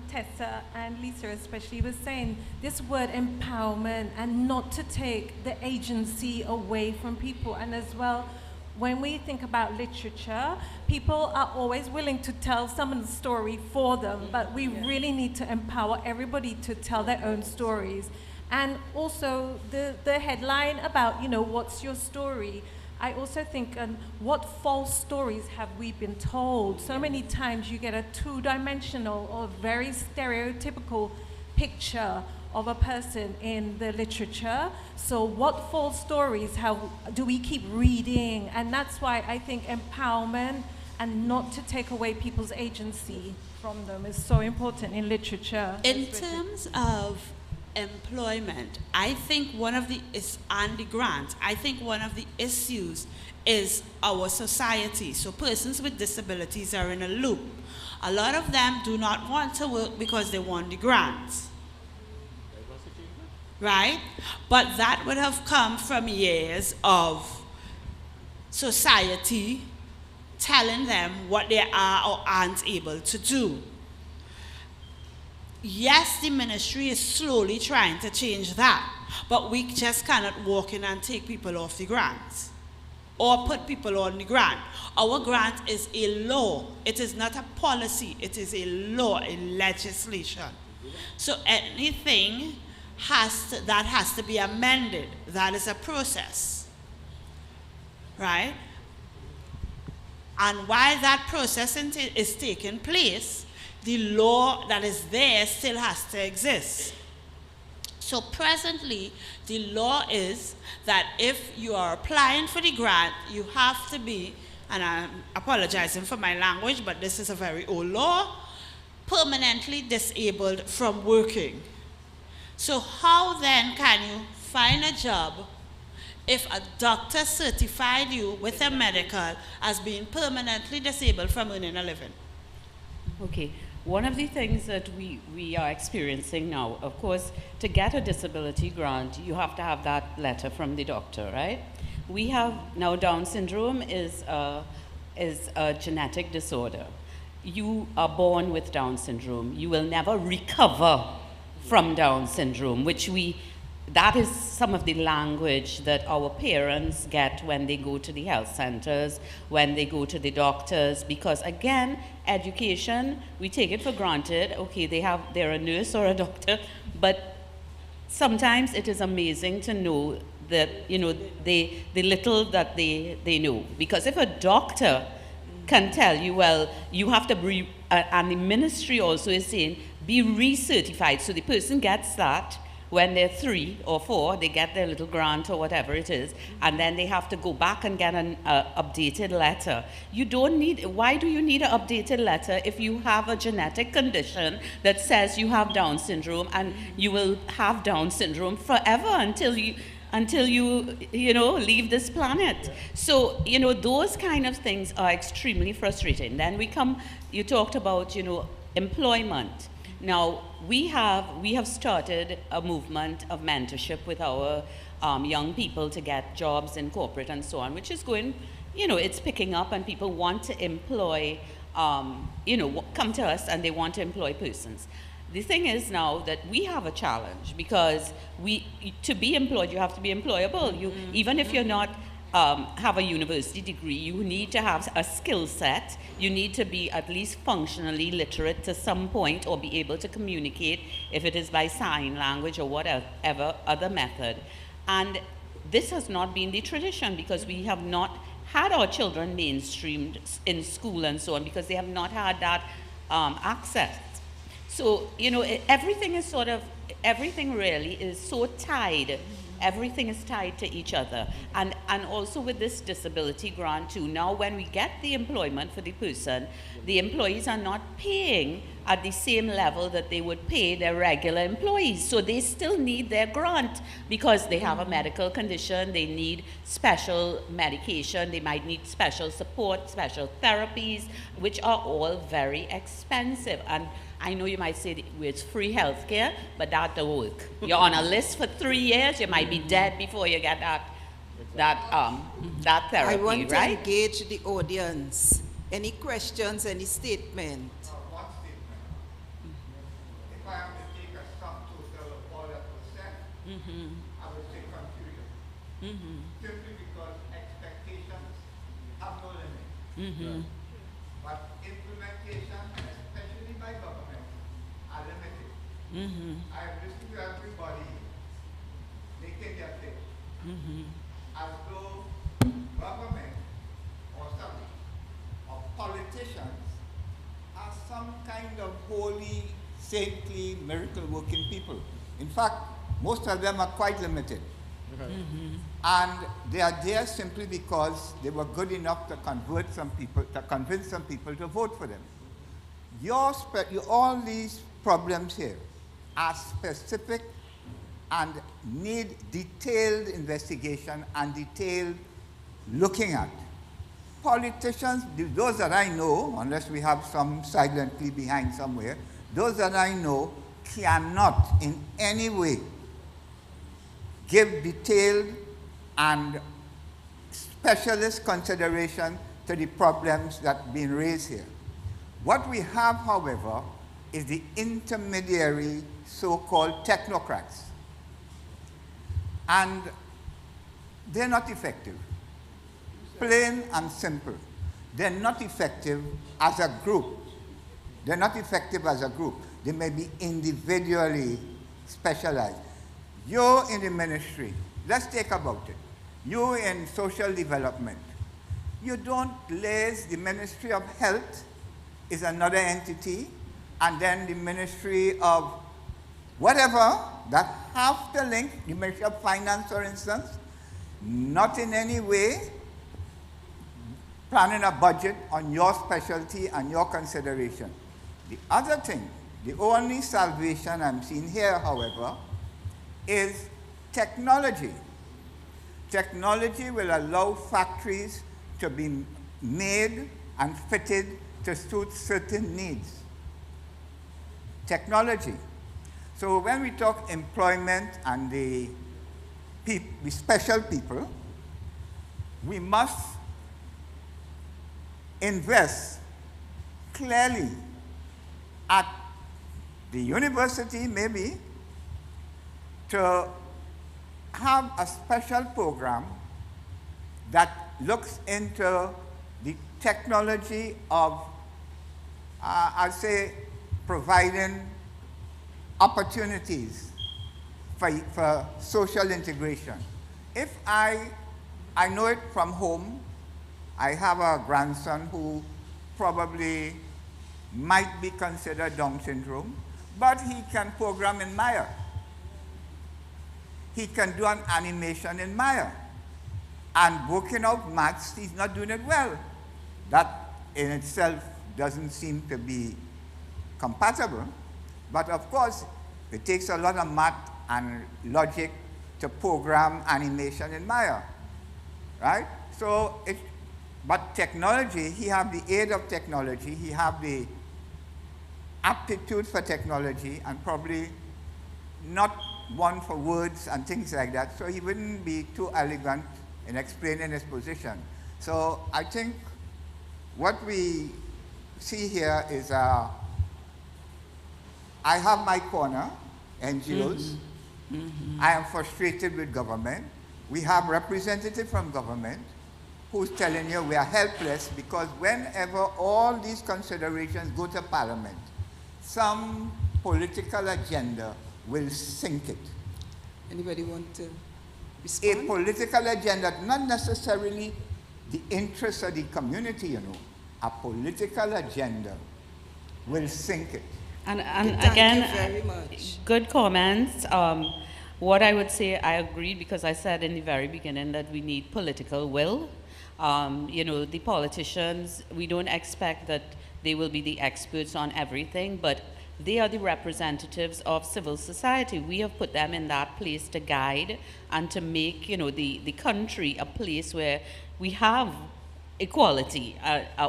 Tessa and Lisa especially was saying. This word empowerment and not to take the agency away from people. And as well, when we think about literature, people are always willing to tell someone's story for them, but we really need to empower everybody to tell their own stories. And also the headline about, what's your story? I also think, what false stories have we been told? So many times you get a two-dimensional or very stereotypical picture of a person in the literature. So what false stories do we keep reading? And that's why I think empowerment and not to take away people's agency from them is so important in literature. In terms of employment, I think and the grant, I think one of the issues is our society. So persons with disabilities are in a loop. A lot of them do not want to work because they want the grants. Right? But that would have come from years of society telling them what they are or aren't able to do. Yes, the ministry is slowly trying to change that, but we just cannot walk in and take people off the grants or put people on the grant. Our grant is a law. It is not a policy. It is a law, a legislation. So anything that has to be amended. That is a process, right? And while that process is taking place, the law that is there still has to exist. So presently, the law is that if you are applying for the grant, you have to be, and I'm apologizing for my language, but this is a very old law, permanently disabled from working. So how then can you find a job if a doctor certified you with a medical as being permanently disabled from earning a living? Okay, one of the things that we are experiencing now, of course, to get a disability grant, you have to have that letter from the doctor, right? We have now Down syndrome is a genetic disorder. You are born with Down syndrome. You will never recover from Down syndrome, that is some of the language that our parents get when they go to the health centers, when they go to the doctors, because again, education, we take it for granted. Okay, they're a nurse or a doctor, but sometimes it is amazing to know that, the little that they know. Because if a doctor can tell you, well, you have to be, and the ministry also is saying, be recertified. So the person gets that when they're 3 or 4, they get their little grant or whatever it is, and then they have to go back and get an updated letter. Why do you need an updated letter if you have a genetic condition that says you have Down syndrome and you will have Down syndrome forever until until you know, leave this planet. Yeah. So, you know, those kind of things are extremely frustrating. Then you talked about, you know, employment. Now, we have started a movement of mentorship with our young people to get jobs in corporate and so on, which is going, you know, it's picking up, and people want to employ, you know, come to us and they want to employ persons. The thing is now that we have a challenge, because to be employed, you have to be employable. Even if you're not have a university degree, you need to have a skill set. You need to be at least functionally literate to some point, or be able to communicate, if it is by sign language or whatever other method. And this has not been the tradition, because we have not had our children mainstreamed in school and so on, because they have not had that access. So, you know, everything really is so tied. Everything is tied to each other. And also with this disability grant too, now when we get the employment for the person, the employees are not paying at the same level that they would pay their regular employees. So they still need their grant, because they have a medical condition, they need special medication, they might need special support, special therapies, which are all very expensive. And I know you might say it's free healthcare, but that don't work. You're on a list for 3 years, you might be dead before you get that therapy, I want right? to engage the audience. Any questions, any statement? One statement. If I am to take a sum total of all that was said, I would say confusion. Simply because expectations have no limit. But implementation, especially by government, are limited. I have listened to everybody making their pitch as though government or politicians are some kind of holy, saintly, miracle-working people. In fact, most of them are quite limited. And they are there simply because they were good enough to convince some people to vote for them. All these problems here are specific and need detailed investigation and detailed looking at. Politicians, those that I know, unless we have some silently behind somewhere, those that I know cannot in any way give detailed and specialist consideration to the problems that have been raised here. What we have, however, is the intermediary so-called technocrats. And they're not effective. Plain and simple. They're not effective as a group. They're not effective as a group. They may be individually specialized. You're in the ministry. Let's take about it. You in social development. You don't place the Ministry of Health is another entity, and then the Ministry of whatever that have to link, the Ministry of Finance, for instance, not in any way planning a budget on your specialty and your consideration. The other thing, the only salvation I'm seeing here, however, is technology. Technology will allow factories to be made and fitted to suit certain needs. Technology. So when we talk employment and the special people, we must invest clearly at the university, maybe, to have a special program that looks into the technology of, I'll say, providing opportunities for social integration. If I know it from home, I have a grandson who probably might be considered Down syndrome, but he can program in Maya. He can do an animation in Maya. And working out maths, he's not doing it well. That in itself doesn't seem to be compatible. But of course, it takes a lot of math and logic to program animation in Maya, right? So, but technology, he have the aid of technology, he have the aptitude for technology, and probably not one for words and things like that, so he wouldn't be too elegant in explaining his position. So I think what we see here is I have my corner, NGOs. I am frustrated with government. We have representatives from government who's telling you we are helpless because whenever all these considerations go to Parliament, some political agenda will sink it. Anybody want to A respond? political agenda, not necessarily the interests of the community, a political agenda will sink it. And Thank again, you very much. good comments. What I would say, I agree, because I said in the very beginning that we need political will. The politicians, we don't expect that they will be the experts on everything, but they are the representatives of civil society. We have put them in that place to guide and to make, the country a place where we have equality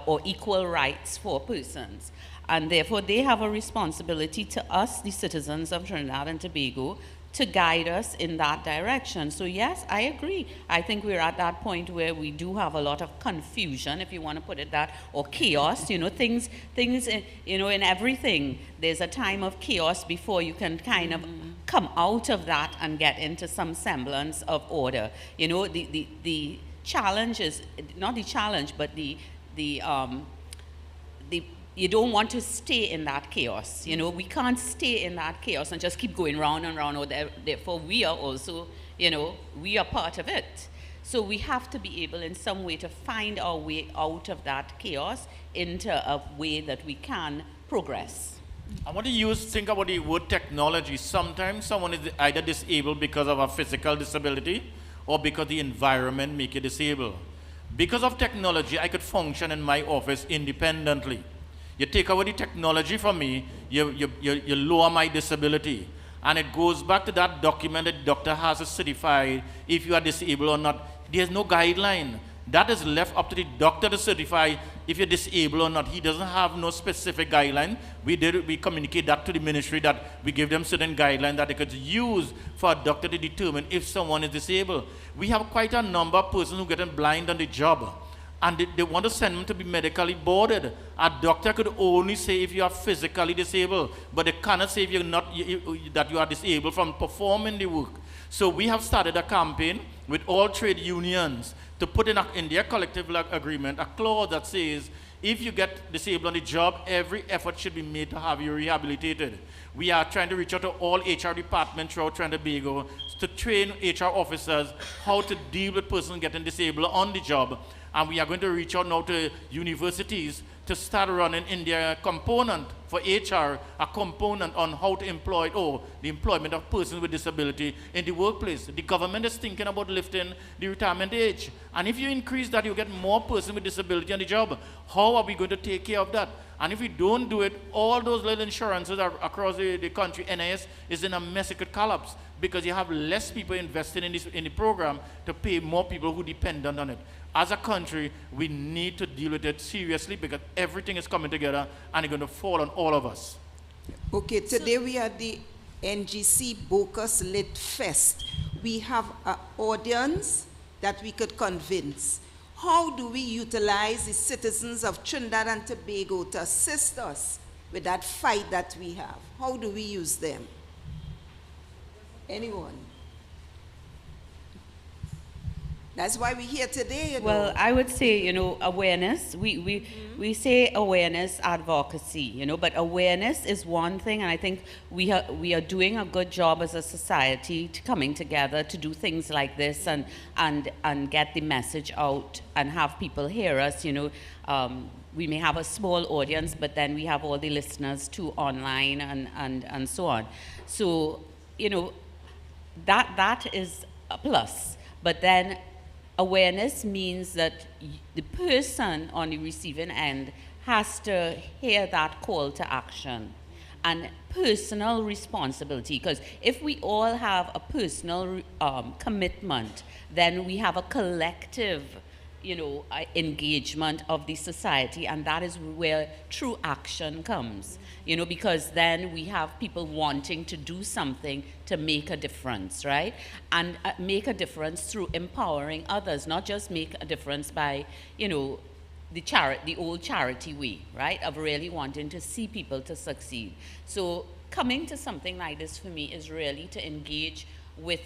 or equal rights for persons. And therefore, they have a responsibility to us, the citizens of Trinidad and Tobago, to guide us in that direction. So yes, I agree. I think we're at that point where we do have a lot of confusion, if you want to put it that, or chaos, things in everything. There's a time of chaos before you can kind of come out of that and get into some semblance of order. The challenge is, not the challenge, but you don't want to stay in that chaos. We can't stay in that chaos and just keep going round and round. Therefore, we are also, we are part of it. So we have to be able in some way to find our way out of that chaos into a way that we can progress. I want to think about the word technology. Sometimes someone is either disabled because of a physical disability or because the environment make you disabled. Because of technology, I could function in my office independently. You take away the technology from me, you lower my disability. And it goes back to that document that the doctor has to certify if you are disabled or not. There's no guideline. That is left up to the doctor to certify if you're disabled or not. He doesn't have no specific guideline. We communicate that to the ministry, that we give them certain guidelines that they could use for a doctor to determine if someone is disabled. We have quite a number of persons who get blind on the job, and they want to send them to be medically boarded. A doctor could only say if you are physically disabled, but they cannot say if you're not, that you are disabled from performing the work. So we have started a campaign with all trade unions to put in their collective agreement a clause that says if you get disabled on the job, every effort should be made to have you rehabilitated. We are trying to reach out to all HR departments throughout Trinidad and Tobago to train HR officers how to deal with persons getting disabled on the job. And we are going to reach out now to universities to start running in their component for HR, a component on how to employ, the employment of persons with disability in the workplace. The government is thinking about lifting the retirement age. And if you increase that, you get more persons with disability on the job. How are we going to take care of that? And if we don't do it, all those little insurances across the country, NIS, is in a mess. It could collapse because you have less people invested in the program to pay more people who depend on it. As a country, we need to deal with it seriously because everything is coming together and it's going to fall on all of us. Okay, today we are the NGC Bocas Lit Fest. We have an audience that we could convince. How do we utilize the citizens of Trinidad and Tobago to assist us with that fight that we have? How do we use them? Anyone? That's why we're here today, Well, I would say, awareness. We say awareness, advocacy, but awareness is one thing, and I think we are doing a good job as a society coming together to do things like this and get the message out and have people hear us. We may have a small audience, but then we have all the listeners too online and so on. So, that is a plus. But then awareness means that the person on the receiving end has to hear that call to action. and personal responsibility. Because if we all have a personal commitment, then we have a collective, engagement of the society, and that is where true action comes. Because then we have people wanting to do something to make a difference, right? And make a difference through empowering others, not just make a difference by, the old charity way, right? Of really wanting to see people to succeed. So coming to something like this for me is really to engage with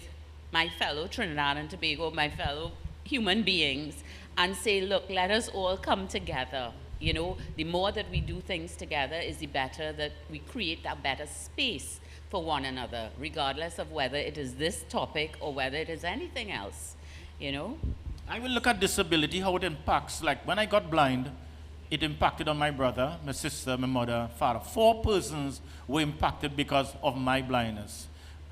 my fellow Trinidad and Tobago, my fellow human beings, and say, look, let us all come together. The more that we do things together is the better that we create a better space for one another, regardless of whether it is this topic or whether it is anything else, I will look at disability, how it impacts. Like when I got blind, it impacted on my brother, my sister, my mother, father. 4 persons were impacted because of my blindness.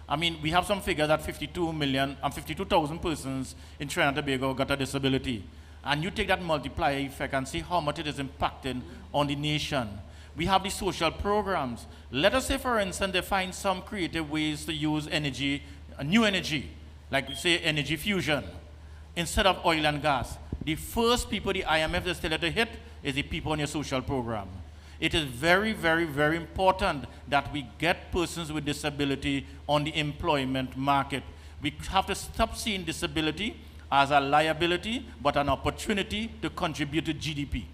I mean, we have some figures that 52,000 persons in Trinidad and Tobago got a disability. And you take that multiplier effect and see how much it is impacting on the nation. We have the social programs. Let us say, for instance, they find some creative ways to use energy, new energy, like say energy fusion, instead of oil and gas. The first people the IMF is still to hit is the people on your social program. It is very, very, very important that we get persons with disability on the employment market. We have to stop seeing disability as a liability, but an opportunity to contribute to GDP.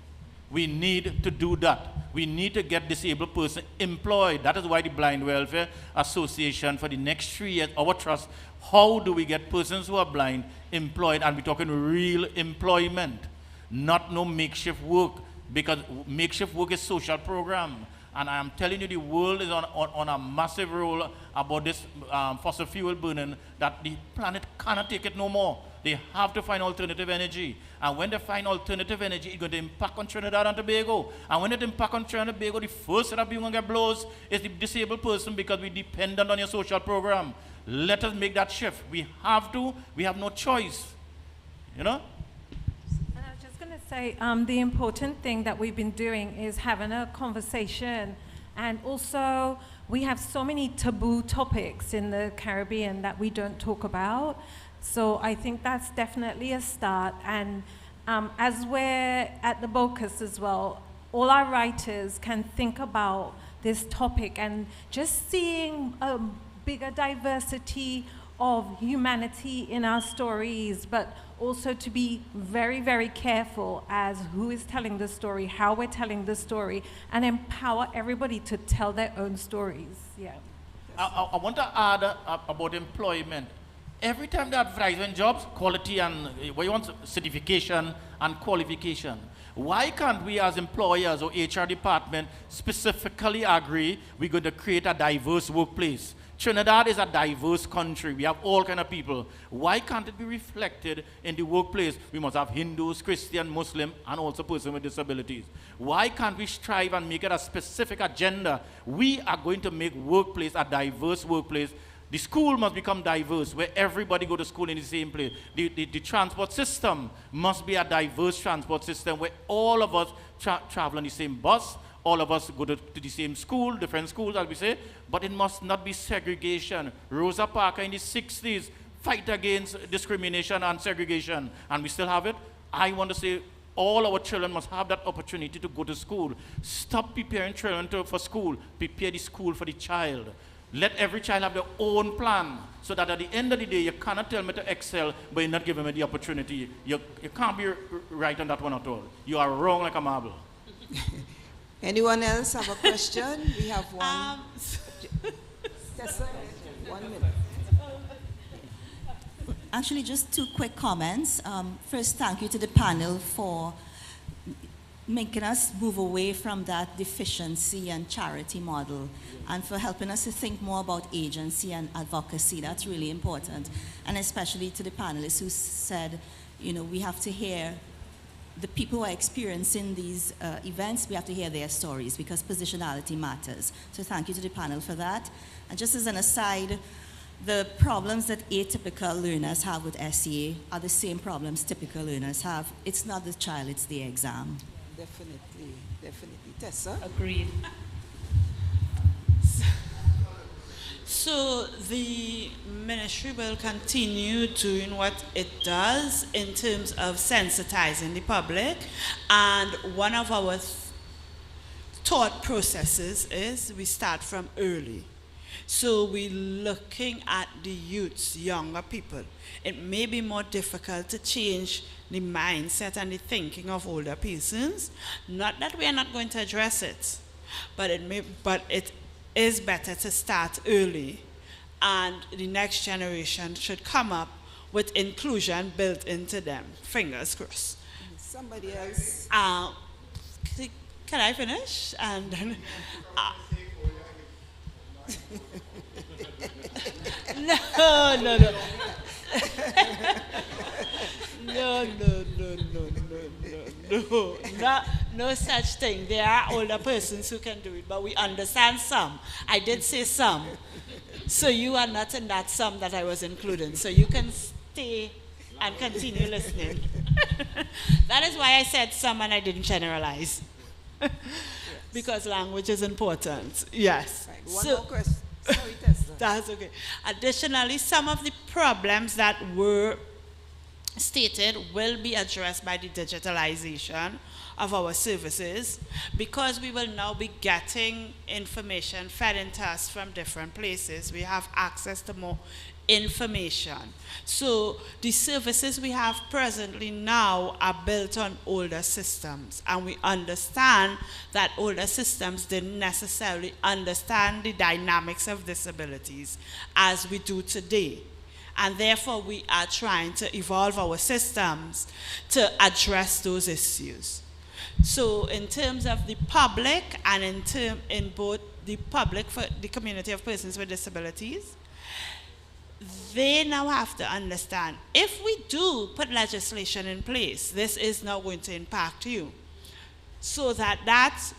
We need to do that. We need to get disabled person employed. That is why the Blind Welfare Association for the next 3 years, our trust, how do we get persons who are blind employed? And we're talking real employment, not no makeshift work, because makeshift work is social program. And I am telling you, the world is on a massive roll about this fossil fuel burning, that the planet cannot take it no more. They have to find alternative energy. And when they find alternative energy, it's going to impact on Trinidad and Tobago. And when it impacts on Trinidad and Tobago, the first that people going to get blows is the disabled person, because we're dependent on your social program. Let us make that shift. We have to. We have no choice. And I was just going to say, the important thing that we've been doing is having a conversation. And also, we have so many taboo topics in the Caribbean that we don't talk about. So I think that's definitely a start. And as we're at the BOCUS as well, all our writers can think about this topic and just seeing a bigger diversity of humanity in our stories, but also to be very, very careful as who is telling the story, how we're telling the story, and empower everybody to tell their own stories. Yeah. I want to add about employment. Every time they advertise on jobs, quality and what you want, certification and qualification. Why can't we as employers or HR department specifically agree we're going to create a diverse workplace? Trinidad is a diverse country. We have all kind of people. Why can't it be reflected in the workplace? We must have Hindus, Christian, Muslim, and also persons with disabilities. Why can't we strive and make it a specific agenda? We are going to make workplace a diverse workplace. The school must become diverse, where everybody go to school in the same place. The transport system must be a diverse transport system, where all of us travel on the same bus, all of us go to the same school, different schools, as we say, but it must not be segregation. Rosa Parks in the 60s fight against discrimination and segregation, and we still have it. I want to say all our children must have that opportunity to go to school. Stop preparing children for school. Prepare the school for the child. Let every child have their own plan, so that at the end of the day, you cannot tell me to excel, but you're not giving me the opportunity. You can't be right on that one at all. You are wrong like a marble. Anyone else have a question? We have one. Tessa, 1 minute. Actually, just 2 quick comments. First, thank you to the panel for making us move away from that deficiency and charity model, and for helping us to think more about agency and advocacy. That's really important. And especially to the panelists who said, we have to hear the people who are experiencing these events, we have to hear their stories, because positionality matters. So thank you to the panel for that. And just as an aside, the problems that atypical learners have with SEA are the same problems typical learners have. It's not the child, it's the exam. Definitely, definitely. Tessa? Agreed. So the ministry will continue doing what it does in terms of sensitizing the public, and one of our thought processes is we start from early. So we're looking at the youths, younger people. It may be more difficult to change the mindset and the thinking of older persons. Not that we are not going to address it, but it is better to start early, and the next generation should come up with inclusion built into them. Fingers crossed. Somebody else. Can I finish? And then, no. No such thing. There are older persons who can do it, but we understand some. I did say some. So you are not in that some that I was including. So you can stay and continue listening. That is why I said some and I didn't generalize. Because language is important. Yes. Right. One more question. Sorry, Tessa. That's okay. Additionally, some of the problems that were stated will be addressed by the digitalization of our services, because we will now be getting information fed into us from different places. We have access to more information. So the services we have presently now are built on older systems, and we understand that older systems didn't necessarily understand the dynamics of disabilities as we do today. And therefore we are trying to evolve our systems to address those issues. So in terms of the public, and in both the public for the community of persons with disabilities, they now have to understand, if we do put legislation in place, this is now going to impact you. So that's,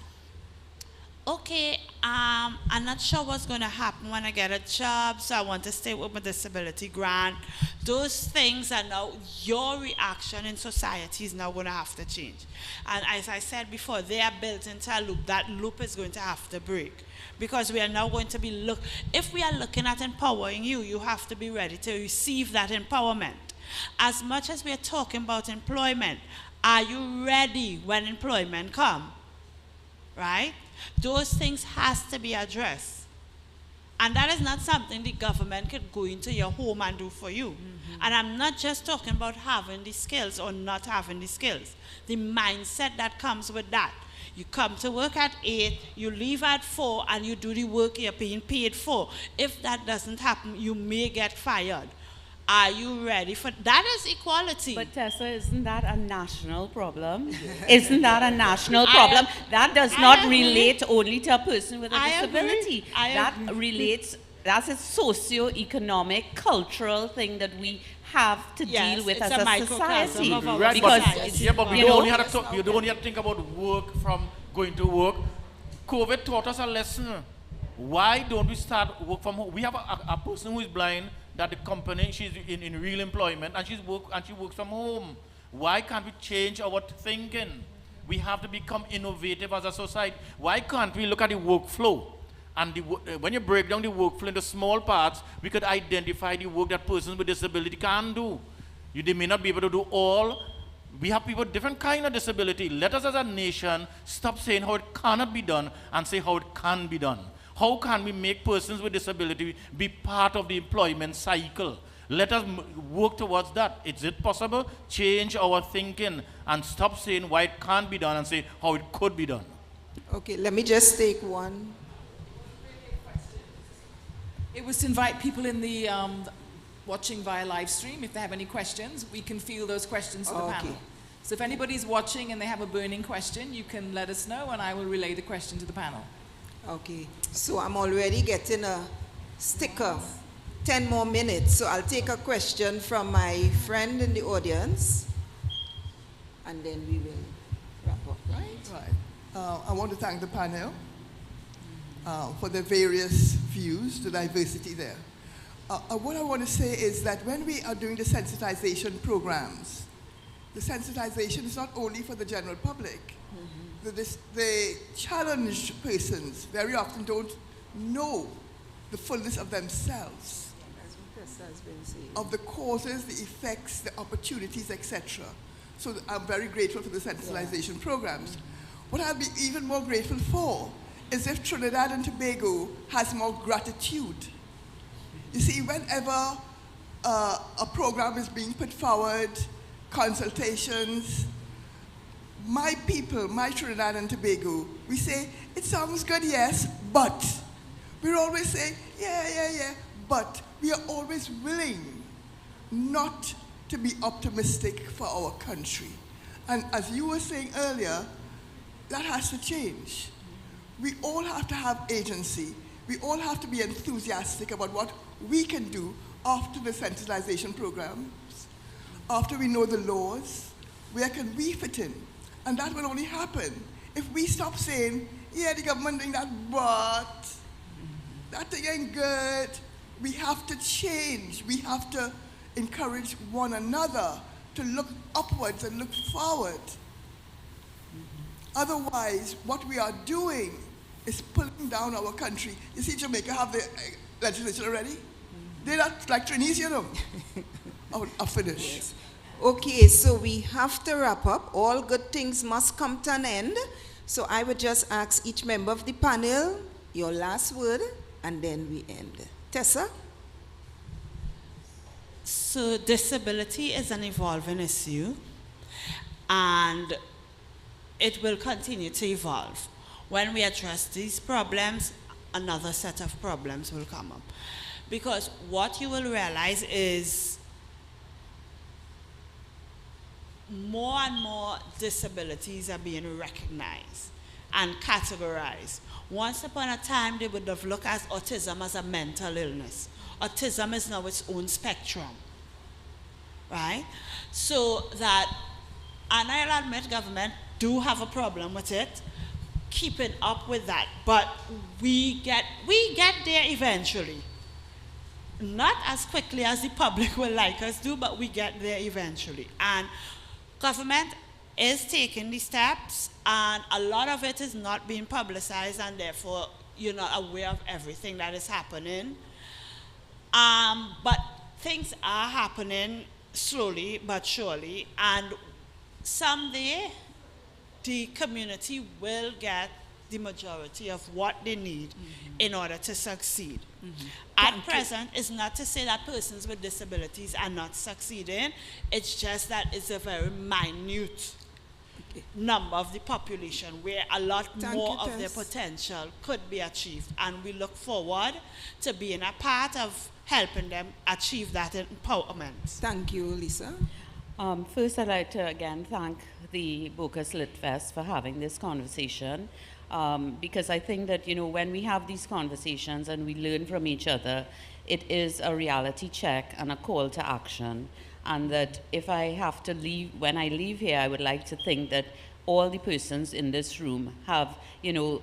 okay, I'm not sure what's going to happen when I get a job, so I want to stay with my disability grant. Those things are now, your reaction in society is now going to have to change. And as I said before, they are built into a loop. That loop is going to have to break. Because we are now going to be if we are looking at empowering you, you have to be ready to receive that empowerment. As much as we are talking about employment, are you ready when employment comes? Right? Those things has to be addressed. And that is not something the government could go into your home and do for you. Mm-hmm. And I'm not just talking about having the skills or not having the skills. The mindset that comes with that. You come to work at 8, you leave at 4, and you do the work you're being paid for. If that doesn't happen, you may get fired. Are you ready for that? Is equality. But Tessa, isn't that a national problem? Isn't that a national problem? That does not relate only to a person with a disability. That relates, that's a socio-economic, cultural thing that we have to deal with as a society. Right, because yeah, but we don't only have to think about work from going to work. COVID taught us a lesson. Why don't we start work from home? We have a person who is blind, that the company, she's in real employment, and she works from home. Why can't we change our thinking? We have to become innovative as a society. Why can't we look at the workflow? And when you break down the workflow into small parts, we could identify the work that persons with disability can do. They may not be able to do all. We have people with different kind of disability. Let us as a nation stop saying how it cannot be done and say how it can be done. How can we make persons with disability be part of the employment cycle? Let us work towards that. Is it possible? Change our thinking and stop saying why it can't be done and say how it could be done. Okay, let me just take one. It was to invite people in the watching via live stream. If they have any questions, we can field those questions to the panel. So if anybody's watching and they have a burning question, you can let us know and I will relay the question to the panel. Okay, so I'm already getting a sticker. 10 more minutes, so I'll take a question from my friend in the audience, and then we will wrap up, right? Right. I want to thank the panel for the various views, the diversity there. What I want to say is that when we are doing the sensitization programs, the sensitization is not only for the general public. Mm-hmm. The challenged persons very often don't know the fullness of themselves, of the causes, the effects, the opportunities, etc. So I'm very grateful for the sensitization programs. What I'll be even more grateful for is if Trinidad and Tobago has more gratitude. You see, whenever a program is being put forward, consultations, my people, my Trinidad and Tobago, we say, it sounds good, yes, but. We always say, yeah, but we are always willing not to be optimistic for our country. And as you were saying earlier, that has to change. We all have to have agency. We all have to be enthusiastic about what we can do after the sensitization programs, after we know the laws, where can we fit in? And that will only happen if we stop saying, yeah, the government doing that, but that thing ain't good. We have to change. We have to encourage one another to look upwards and look forward. Otherwise, what we are doing is pulling down our country. You see, Jamaica have the legislation already? They're not like Trinidad, you know. I'll finish. Yes. Okay, so we have to wrap up. All good things must come to an end. So I would just ask each member of the panel your last word, and then we end. Tessa? So disability is an evolving issue, and it will continue to evolve. When we address these problems, another set of problems will come up. Because what you will realize is more and more disabilities are being recognized and categorized. Once upon a time, they would have looked at autism as a mental illness. Autism is now its own spectrum, right? So that, and I'll admit government do have a problem with it, keeping up with that, but we get there eventually. Not as quickly as the public will like us do, but we get there eventually. And government is taking the steps, and a lot of it is not being publicized, and therefore you're not aware of everything that is happening. But things are happening slowly but surely, and someday the community will get the majority of what they need in order to succeed. At present, it's not to say that persons with disabilities are not succeeding, it's just that it's a very minute number of the population where a lot more of their potential could be achieved, and we look forward to being a part of helping them achieve that empowerment. Thank you, Lisa. First, I'd like to again thank the Bocas Lit Fest for having this conversation. Because I think that, you know, when we have these conversations and we learn from each other, it is a reality check and a call to action. And that if I have to leave, when I leave here, I would like to think that all the persons in this room have, you know,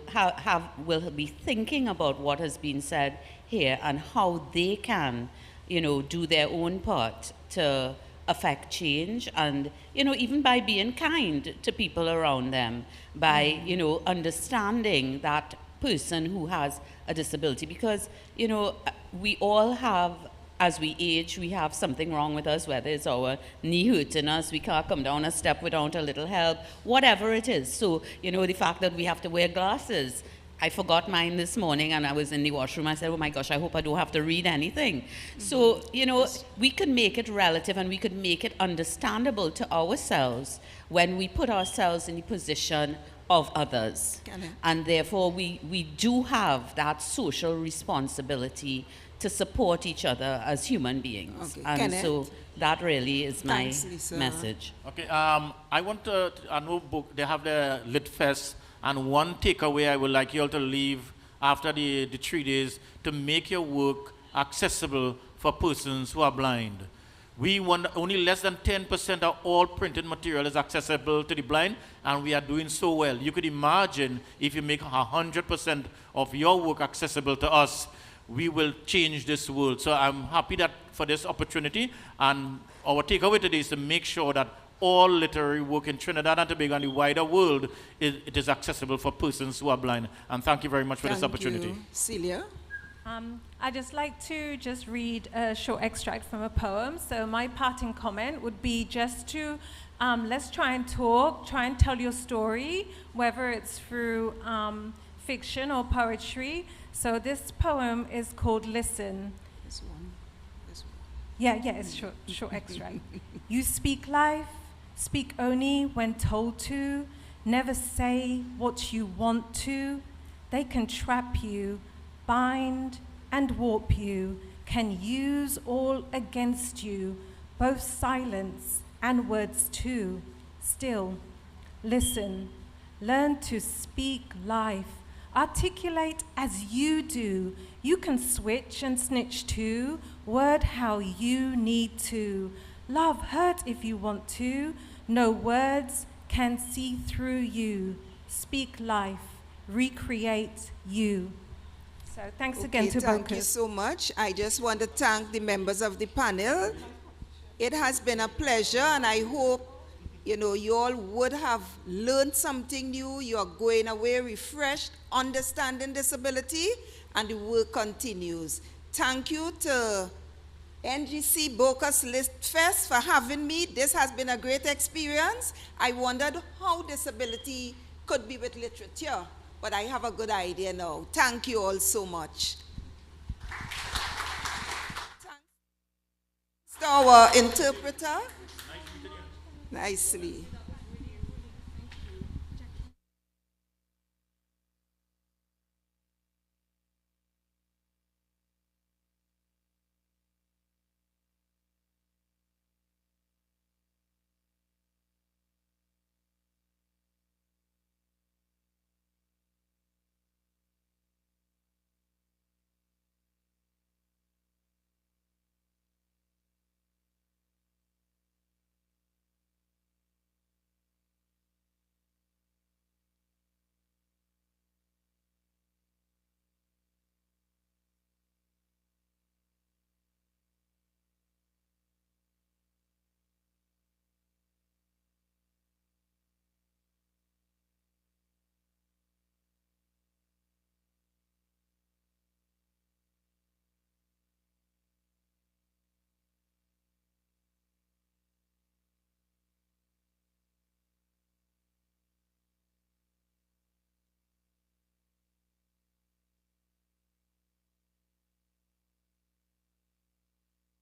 will be thinking about what has been said here and how they can, you know, do their own part to affect change, and, you know, even by being kind to people around them, by, you know, understanding that person who has a disability. Because, you know, we all have, as we age, we have something wrong with us, whether it's our knee hurting us, we can't come down a step without a little help, whatever it is. So, you know, the fact that we have to wear glasses, I forgot mine this morning and I was in the washroom. I said, oh my gosh, I hope I don't have to read anything. So, you know, we could make it relative and we could make it understandable to ourselves when we put ourselves in the position of others. And therefore, we do have that social responsibility to support each other as human beings. Okay. And so that really is my message. Okay, I want to, I know book, they have the Lit Fest, and one takeaway I would like you all to leave after the 3 days to make your work accessible for persons who are blind. We want only less than 10% of all printed material is accessible to the blind, and we are doing so well. You could imagine if you make 100% of your work accessible to us, we will change this world. So I'm happy that for this opportunity, and our takeaway today is to make sure that all literary work in Trinidad and Tobago and the wider world, it is accessible for persons who are blind. And thank you very much for this opportunity. Celia? I'd just like to read a short extract from a poem. So my parting comment would be just to let's try and talk, try and tell your story, whether it's through fiction or poetry. So this poem is called Listen. This one. Yeah, it's short extract. You speak life, speak only when told to, never say what you want to. They can trap you, bind and warp you, can use all against you, both silence and words too. Still, listen, learn to speak life, articulate as you do. You can switch and snitch too, word how you need to. Love hurt if you want to, no words can see through you. Speak life, recreate you. So thanks again to Thank you Bocas. so much. I just want to thank the members of the panel. It has been a pleasure, and I hope you all would have learned something new. You are going away refreshed, understanding disability, and the work continues. Thank you to NGC Bocas Lit Fest for having me. This has been a great experience. I wondered how disability could be with literature, but I have a good idea now. Thank you all so much. Thanks to our interpreter. Nicely.